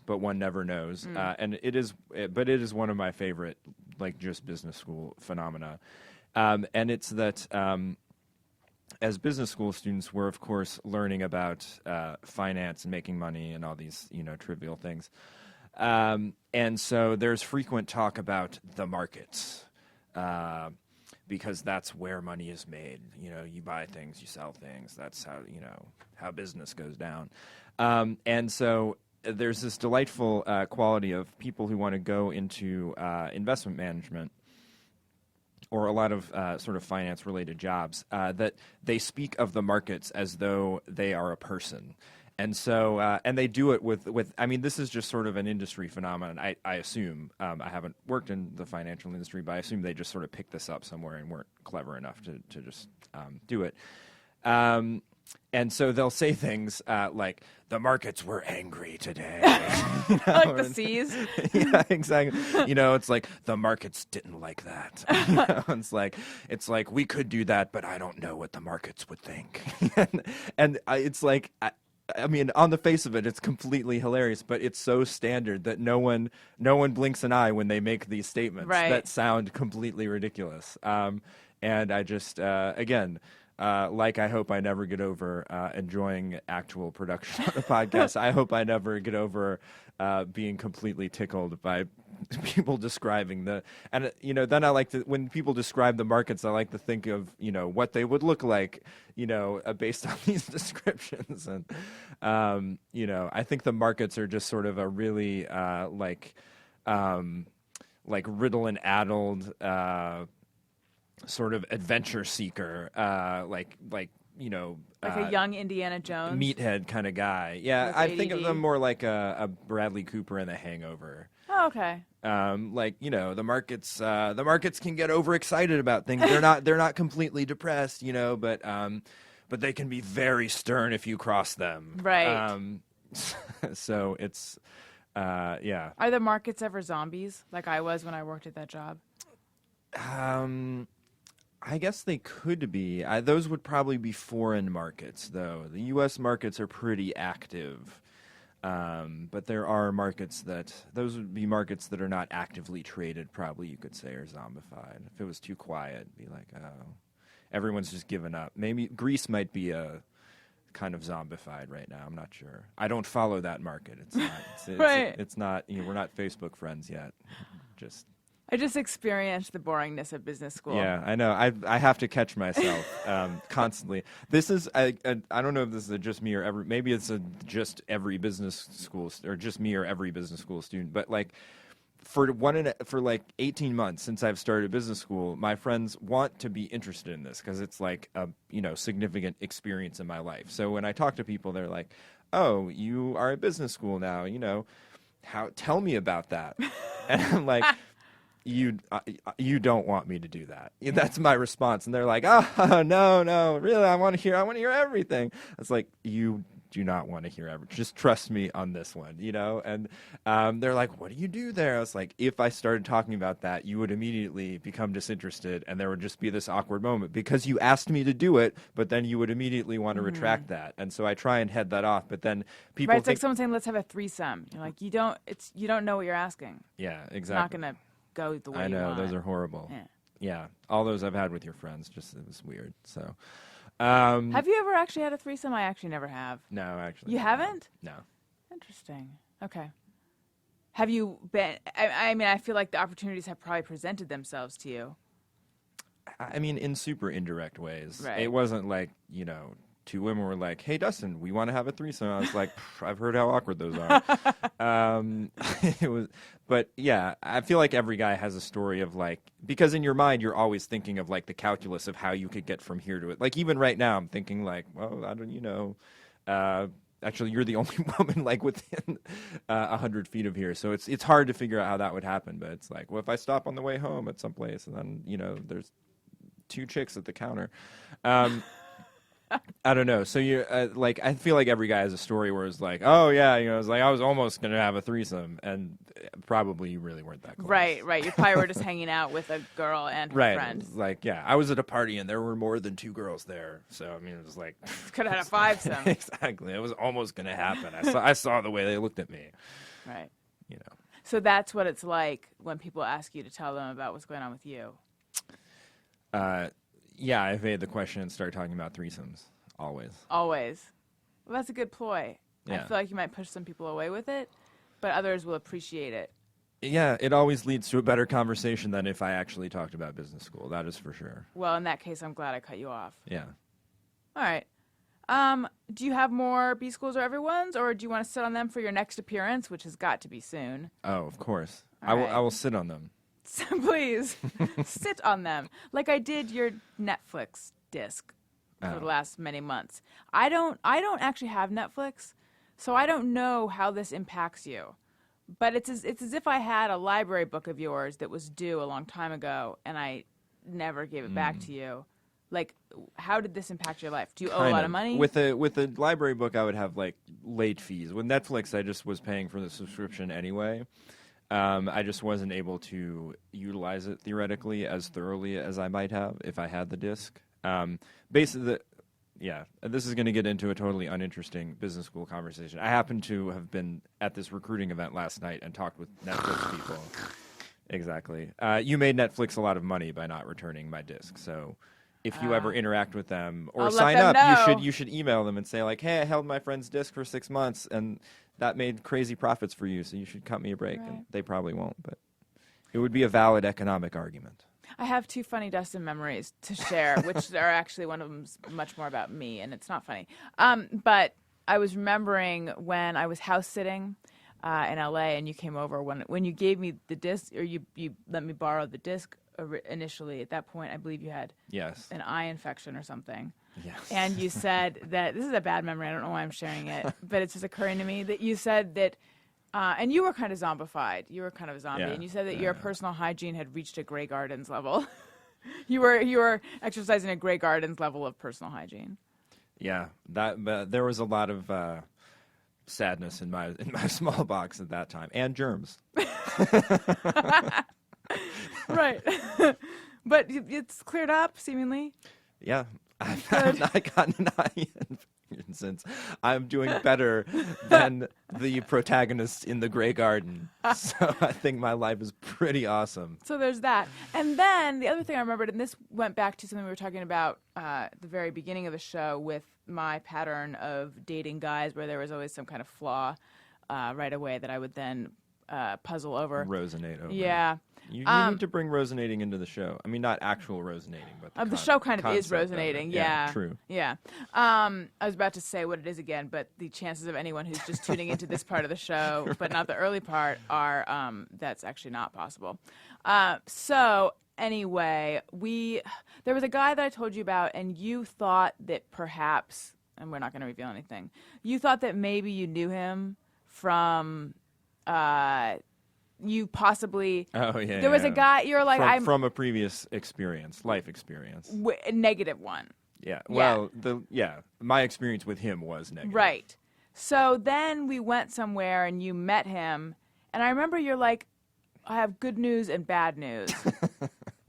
one never knows. And it is one of my favorite like just business school phenomena. And it's that as business school students, we're of course learning about finance and making money and all these trivial things. And so there's frequent talk about the markets. Because that's where money is made. You buy things, you sell things. That's how business goes down. And so there's this delightful quality of people who want to go into investment management or a lot of sort of finance-related jobs that they speak of the markets as though they are a person. And so, and they do it with. I mean, this is just sort of an industry phenomenon. I assume. I haven't worked in the financial industry, but I assume they just sort of picked this up somewhere and weren't clever enough to just do it. And so they'll say things like, "The markets were angry today," like the seas. Yeah, exactly. It's like the markets didn't like that. It's like we could do that, but I don't know what the markets would think. and it's like. I mean, on the face of it, it's completely hilarious, but it's so standard that no one blinks an eye when they make these statements that sound completely ridiculous. And I just, again, I hope I never get over enjoying actual production of the podcast. I hope I never get over being completely tickled by people describing then I like to, when people describe the markets, I like to think of, what they would look like, based on these descriptions. And, I think the markets are just sort of a really, like riddle and addled, sort of adventure seeker, like a young Indiana Jones meathead kind of guy. Yeah, I think of them more like a Bradley Cooper in The Hangover. Oh, okay. Like, you know, the markets can get overexcited about things. They're not completely depressed, you know, but they can be very stern if you cross them. Right. So it's, yeah. Are the markets ever zombies like I was when I worked at that job? I guess they could be. Those would probably be foreign markets, though. The U.S. markets are pretty active. But there are those would be markets that are not actively traded, probably you could say, are zombified. If it was too quiet, it'd be like, oh, everyone's just given up. Maybe Greece might be a kind of zombified right now. I'm not sure. I don't follow that market. It's not. Right. It's not. You know, we're not Facebook friends yet. I just experienced the boringness of business school. Yeah, I know. I have to catch myself constantly. This is I don't know if this is just me or maybe it's just every business school or just me or every business school student. But like for like 18 months since I've started business school, my friends want to be interested in this because it's like a significant experience in my life. So when I talk to people, they're like, "Oh, you are at business school now. You know, tell me about that." And I'm like. You don't want me to do that. That's my response. And they're like, oh, no, really, I want to hear everything. It's like, you do not want to hear everything. Just trust me on this one, you know? And they're like, what do you do there? I was like, if I started talking about that, you would immediately become disinterested and there would just be this awkward moment because you asked me to do it, but then you would immediately want to retract that. And so I try and head that off, but then people Right, it's like someone saying, let's have a threesome. You're like, you don't know what you're asking. Yeah, exactly. It's not going to go the way I know, you want. those are horrible. Yeah. All those I've had with your friends, it was weird. So, have you ever actually had a threesome? I actually never have. No, actually. You haven't? No. Interesting. Okay. Have you been? I mean, I feel like the opportunities have probably presented themselves to you. I mean, in super indirect ways. Right. It wasn't like, two women were like, hey, Dustin, we want to have a threesome. I was like, I've heard how awkward those are. But yeah, I feel like every guy has a story of like, because in your mind, you're always thinking of like the calculus of how you could get from here to it. Like even right now, I'm thinking like, well, I don't, actually, you're the only woman like within 100 feet of here. So it's hard to figure out how that would happen. But it's like, well, if I stop on the way home at some place and then, there's 2 chicks at the counter. I don't know. So you like, I feel like every guy has a story where it's like, oh yeah, it's like I was almost gonna have a threesome, and probably you really weren't that close. Right. You probably were just hanging out with a girl and her friend. Like, yeah, I was at a party and there were more than 2 girls there. So I mean, it was like could have had a fivesome. Exactly. It was almost gonna happen. I saw the way they looked at me. Right. So that's what it's like when people ask you to tell them about what's going on with you. Yeah, I evade the question and start talking about threesomes. Always. Well, that's a good ploy. Yeah. I feel like you might push some people away with it, but others will appreciate it. Yeah, it always leads to a better conversation than if I actually talked about business school. That is for sure. Well, in that case, I'm glad I cut you off. Yeah. All right. Do you have more B schools or everyone's, or do you want to sit on them for your next appearance, which has got to be soon? Oh, of course. All right. I will sit on them. So please sit on them like I did your Netflix disc for the last many months. I don't actually have Netflix, so I don't know how this impacts you. But it's as if I had a library book of yours that was due a long time ago and I never gave it back to you. Like, how did this impact your life? Do you owe a lot of money? With a library book, I would have like late fees. With Netflix, I just was paying for the subscription anyway. I just wasn't able to utilize it theoretically as thoroughly as I might have if I had the disc. Basically, this is going to get into a totally uninteresting business school conversation. I happened to have been at this recruiting event last night and talked with Netflix people. Exactly. You made Netflix a lot of money by not returning my disc, so if you ever interact with them or sign up, you should email them and say like, hey, I held my friend's disc for 6 months and that made crazy profits for you, so you should cut me a break. Right. And they probably won't, but it would be a valid economic argument. I have 2 funny Dustin memories to share, which are actually one of them's much more about me, and it's not funny. But I was remembering when I was house sitting in LA, and you came over when you gave me the disc, or you let me borrow the disc initially. At that point, I believe you had an eye infection or something. Yes. And you said that, this is a bad memory, I don't know why I'm sharing it, but it's just occurring to me, that you said that And you were kind of zombified. You were kind of a zombie, Yeah, and you said that your personal hygiene had reached a Grey Gardens level. you were exercising a Grey Gardens level of personal hygiene. Yeah, but there was a lot of sadness in my small box at that time, and germs. Right, but it's cleared up seemingly. Yeah, I've not gotten an eye since. I'm doing better than the protagonist in the Grey Garden, so I think my life is pretty awesome. So there's that. And then the other thing I remembered, and this went back to something we were talking about at the very beginning of the show with my pattern of dating guys where there was always some kind of flaw right away that I would then puzzle over. Rosenate over. Yeah. You need to bring Rosenating into the show. I mean, not actual Rosenating, but the show kind of is Rosenating. Yeah. True. Yeah. I was about to say what it is again, but the chances of anyone who's just tuning into this part of the show, but not the early part, are that's actually not possible. So anyway, there was a guy that I told you about, and you thought that perhaps, and we're not going to reveal anything, you thought that maybe you knew him from you possibly. Oh yeah. There was a guy. You're like from a previous experience, life experience. A negative one. Yeah. Well, my experience with him was negative. Right. So then we went somewhere and you met him, and I remember you're like, I have good news and bad news.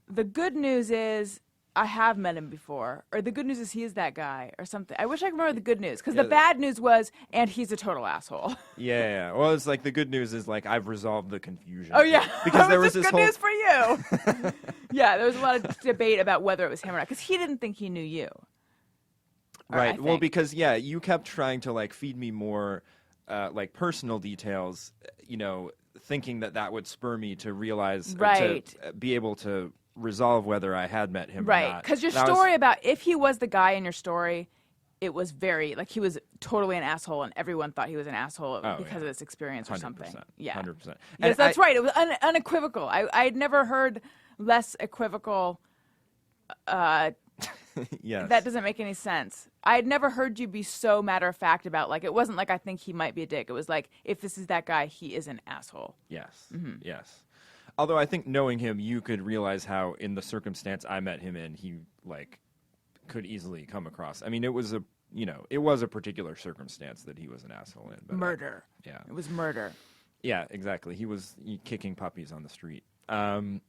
The good news is I have met him before, or the good news is he is that guy, or something. I wish I could remember the good news, because the bad news was, and he's a total asshole. Yeah. Well, it's like the good news is like I've resolved the confusion. Oh yeah, because there was this this good news for you. Yeah, there was a lot of debate about whether it was him or not, because he didn't think he knew you. Right. Well, because you kept trying to like feed me more like personal details, thinking that would spur me to realize, to be able to resolve whether I had met him or not. Right, because your story about if he was the guy in your story, it was very, like, he was totally an asshole, and everyone thought he was an asshole because of this experience or 100%, something. Yeah. 100%. Yes, that's right. It was unequivocal. I had never heard less equivocal. Yes. That doesn't make any sense. I had never heard you be so matter-of-fact about, like, it wasn't like I think he might be a dick. It was like, if this is that guy, he is an asshole. Yes. Mm-hmm. Yes. Although I think knowing him, you could realize how, in the circumstance I met him in, he like could easily come across. I mean, it was a particular circumstance that he was an asshole in. But murder. Yeah. It was murder. Yeah, exactly. He was kicking puppies on the street. That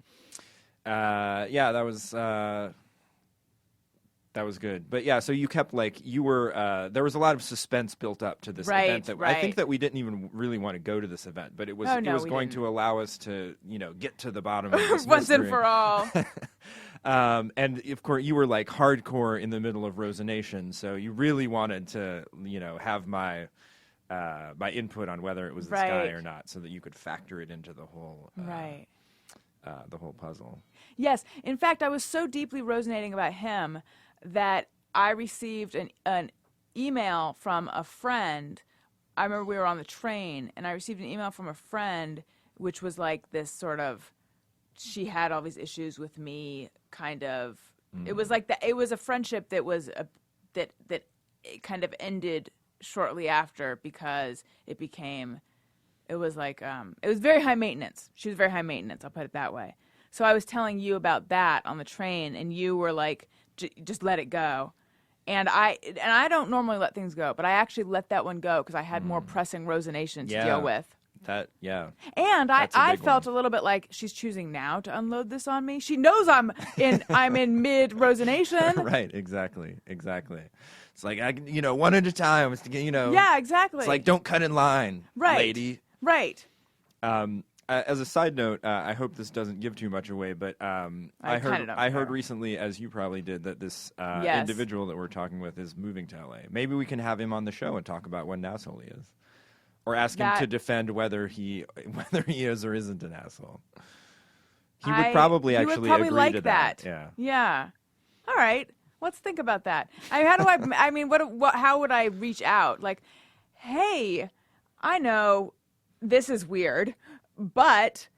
was good. But yeah, so you kept there was a lot of suspense built up to this event that I think that we didn't even really want to go to this event, but it was going to allow us to, get to the bottom of this once and for all. And of course you were like hardcore in the middle of Rosenation, so you really wanted to, have my input on whether it was this guy or not, so that you could factor it into the whole the whole puzzle. Yes. In fact, I was so deeply Rosenating about him that I received an email from a friend. I remember we were on the train, and I received an email from a friend, which was like this sort of, she had all these issues with me, kind of. It was like that. It was a friendship that was that it kind of ended shortly after, because it was very high maintenance. She was very high maintenance, I'll put it that way. So I was telling you about that on the train, and you were like, just let it go. And I don't normally let things go, but I actually let that one go because I had more pressing Rosenation to deal with. And I felt a little bit like she's choosing now to unload this on me. She knows I'm in mid Rosenation. Right, exactly. It's like, one at a time. Yeah, exactly. It's like, don't cut in line, lady. Right. As a side note, I hope this doesn't give too much away, but I heard recently, as you probably did, that this individual that we're talking with is moving to LA. Maybe we can have him on the show and talk about what an asshole he is, or ask him to defend whether he is or isn't an asshole. He would probably agree like to that. Yeah. All right. Let's think about that. How would I reach out? Like, hey, I know this is weird, but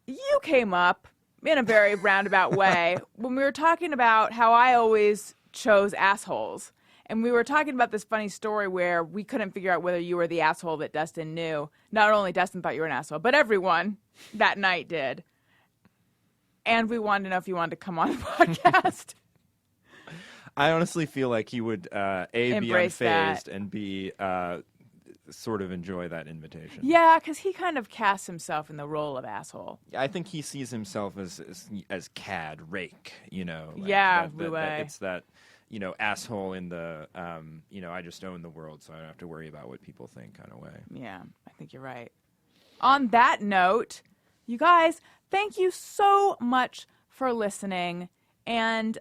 you came up in a very roundabout way when we were talking about how I always chose assholes. And we were talking about this funny story where we couldn't figure out whether you were the asshole that Dustin knew. Not only Dustin thought you were an asshole, but everyone that night did. And we wanted to know if you wanted to come on the podcast. I honestly feel like he would, be Embrace unfazed that. and B, sort of enjoy that invitation. Yeah, because he kind of casts himself in the role of asshole. I think he sees himself as cad, rake, you know. Like yeah, it's that, you know, asshole in the, you know, I just own the world, so I don't have to worry about what people think kind of way. Yeah, I think you're right. On that note, you guys, thank you so much for listening. And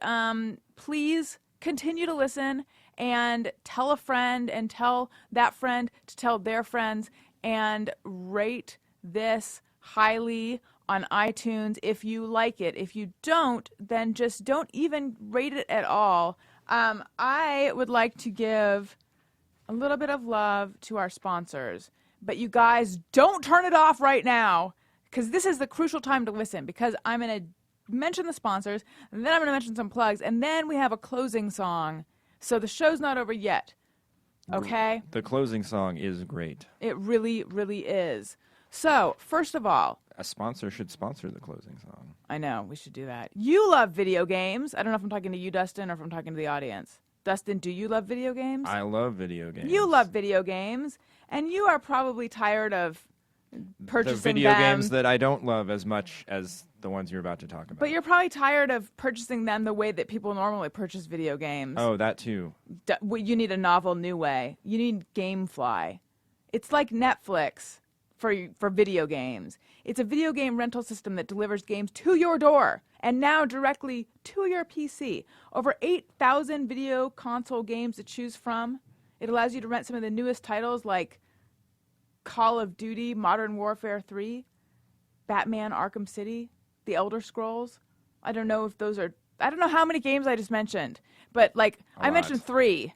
please continue to listen and tell a friend and tell that friend to tell their friends and rate this highly on iTunes if you like it. If you don't, then just don't even rate it at all. I would like to give a little bit of love to our sponsors, but you guys don't turn it off right now because this is the crucial time to listen because I'm going to mention the sponsors, and then I'm going to mention some plugs, and then we have a closing song. So the show's not over yet, okay? The closing song is great. It really, really is. So, first of all, a sponsor should sponsor the closing song. I know, we should do that. You love video games. I don't know if I'm talking to you, Dustin, or if I'm talking to the audience. Dustin, do you love video games? I love video games. You love video games, and you are probably tired of purchasing the video them. games that I don't love as much as the ones you're about to talk about. But you're probably tired of purchasing them the way that people normally purchase video games. Oh, that too. You need a novel new way. You need GameFly. It's like Netflix for video games. It's a video game rental system that delivers games to your door and now directly to your PC. Over 8,000 video console games to choose from. It allows you to rent some of the newest titles like Call of Duty, Modern Warfare 3, Batman Arkham City, The Elder Scrolls. I don't know if those are... I don't know how many games I just mentioned, but like I mentioned 3.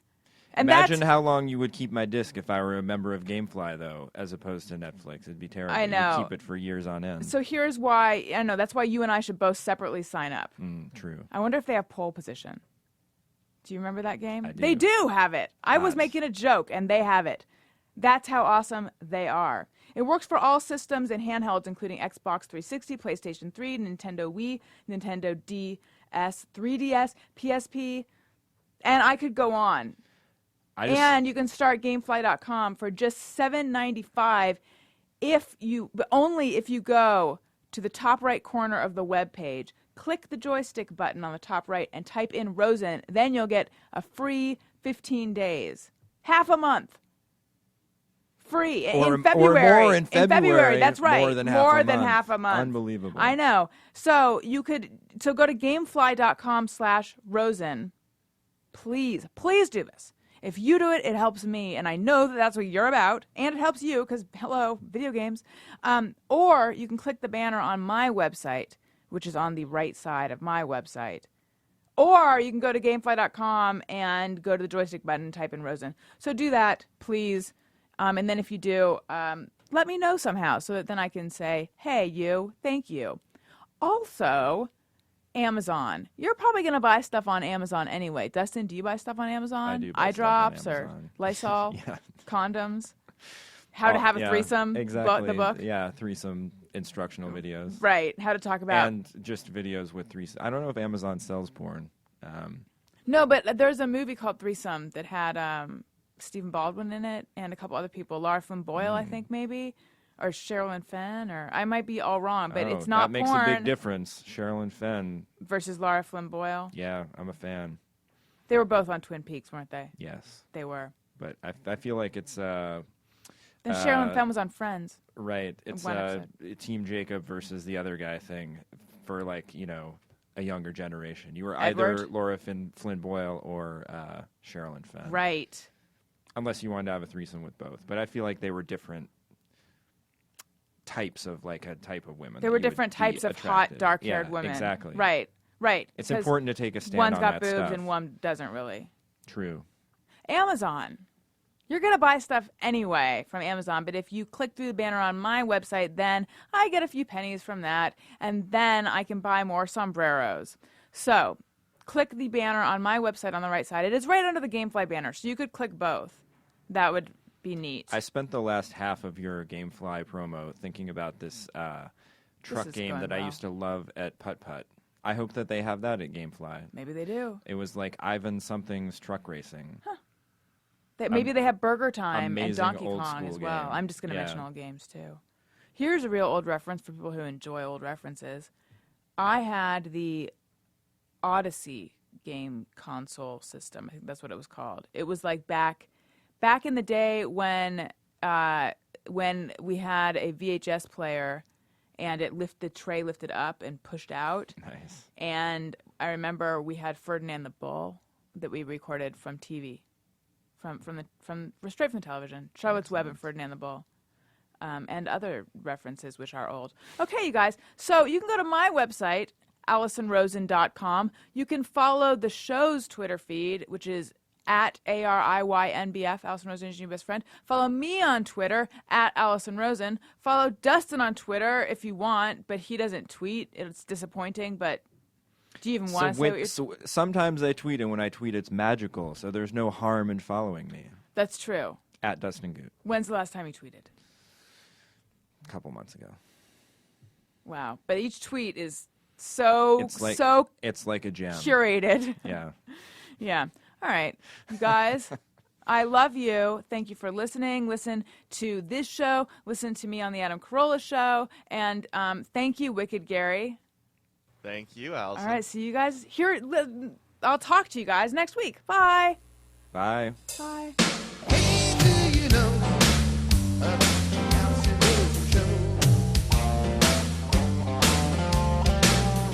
And imagine how long you would keep my disc if I were a member of GameFly, though, as opposed to Netflix. It'd be terrible. I know. You'd keep it for years on end. So here's why... I know, that's why you and I should both separately sign up. True. I wonder if they have pole position. Do you remember that game? I do. They do have it. I was making a joke, and they have it. That's how awesome they are. It works for all systems and handhelds, including Xbox 360, PlayStation 3, Nintendo Wii, Nintendo DS, 3DS, PSP, and I could go on. And you can start GameFly.com for just $7.95 but only if you go to the top right corner of the web page, click the joystick button on the top right, and type in Rosen. Then you'll get a free 15 days, half a month. Free in February. Or more in February. That's right. More than half a month. Unbelievable. I know. So go to gamefly.com/Rosen. Please do this. If you do it, it helps me, and I know that that's what you're about, and it helps you because hello, video games. Or you can click the banner on my website, which is on the right side of my website. Or you can go to gamefly.com and go to the joystick button and type in Rosen. So do that, please. And then if you do, let me know somehow so that then I can say, hey, you, thank you. Also, Amazon. You're probably going to buy stuff on Amazon anyway. Dustin, do you buy stuff on Amazon? I do buy Eye drops stuff on or Amazon. Lysol? Yeah. Condoms? How to have a threesome? Exactly. The book? Yeah, threesome instructional videos. Right. How to talk about... And just videos with threesome. I don't know if Amazon sells porn. No, but there's a movie called Threesome that had... Stephen Baldwin in it and a couple other people. Laura Flynn Boyle, I think, maybe. Or Sherilyn Fenn. Or I might be all wrong, but it's not that makes porn. a big difference. Sherilyn Fenn. Versus Laura Flynn Boyle. Yeah, I'm a fan. They were both on Twin Peaks, weren't they? Yes. They were. But I feel like it's... Then Sherilyn Fenn was on Friends. Right. It's Team Jacob versus the other guy thing for, like, you know... a younger generation. You were either Laura Flynn Boyle or Sherilyn Fenn. Right. Unless you wanted to have a threesome with both. But I feel like they were different types of, like, a type of women. There were different types of hot, dark-haired women. Exactly. Right. It's important to take a stand on that stuff. One's got boobs and one doesn't really. True. Amazon. You're going to buy stuff anyway from Amazon, but if you click through the banner on my website, then I get a few pennies from that, and then I can buy more sombreros. So click the banner on my website on the right side. It is right under the Gamefly banner, so you could click both. That would be neat. I spent the last half of your Gamefly promo thinking about this truck game that I used to love at Putt Putt. I hope that they have that at Gamefly. Maybe they do. It was like Ivan Something's Truck Racing. Huh. Maybe they have Burger Time and Donkey old Kong as school well. game. I'm just going to mention old games, too. Here's a real old reference for people who enjoy old references. I had the Odyssey game console system. I think that's what it was called. It was like back in the day when we had a VHS player and the tray lifted up and pushed out. Nice. And I remember we had Ferdinand the Bull that we recorded from TV, straight from the television. Charlotte's Web and Ferdinand the Bull. And other references which are old. Okay, you guys. So you can go to my website, AlisonRosen.com. You can follow the show's Twitter feed, which is at ARIYNBF, Alison Rosen is your best friend. Follow me on Twitter, at Alison Rosen. Follow Dustin on Twitter if you want, but he doesn't tweet. It's disappointing, but do you even want to say what you're... Sometimes I tweet, and when I tweet, it's magical, so there's no harm in following me. That's true. At Dustin Goot. When's the last time you tweeted? A couple months ago. Wow. But each tweet is it's like a gem. Curated. Yeah. Yeah. All right. You guys, I love you. Thank you for listening. Listen to this show. Listen to me on the Adam Carolla Show. And thank you, Wicked Gary. Thank you, Alison. All right. See you guys here. I'll talk to you guys next week. Bye. Bye. Bye. Hey, do you know Alison Rosen Show?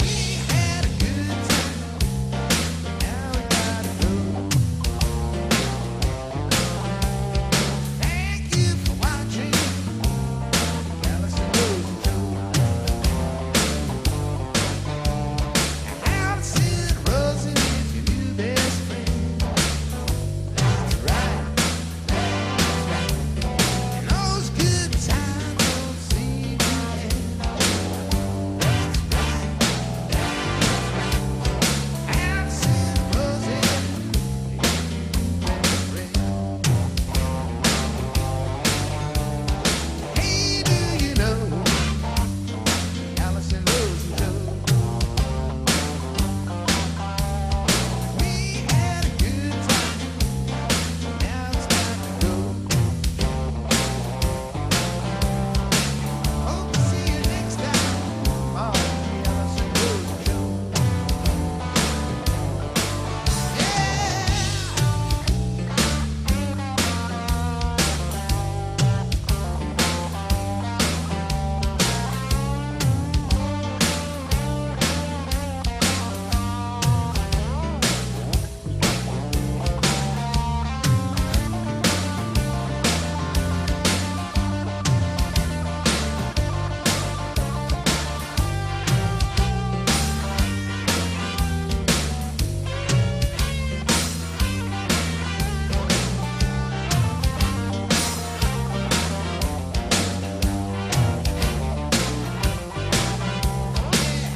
We had a good time. Now we gotta go. Thank you for watching Alison Rosen Show. Alison Rosen is your new best friend. That's right. And those good times don't seem to end. That's right. Alison Rosen is your best friend. Hey, do you know Alison Rosen Show? We had a good time. Now it's time to go. Hope to see you next time on the Alison Rosen Show.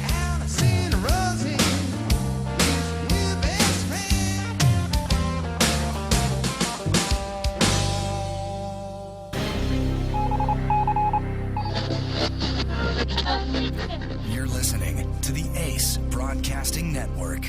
Alison Rosen is your new best friend. You're listening to the Ace Broadcasting Network.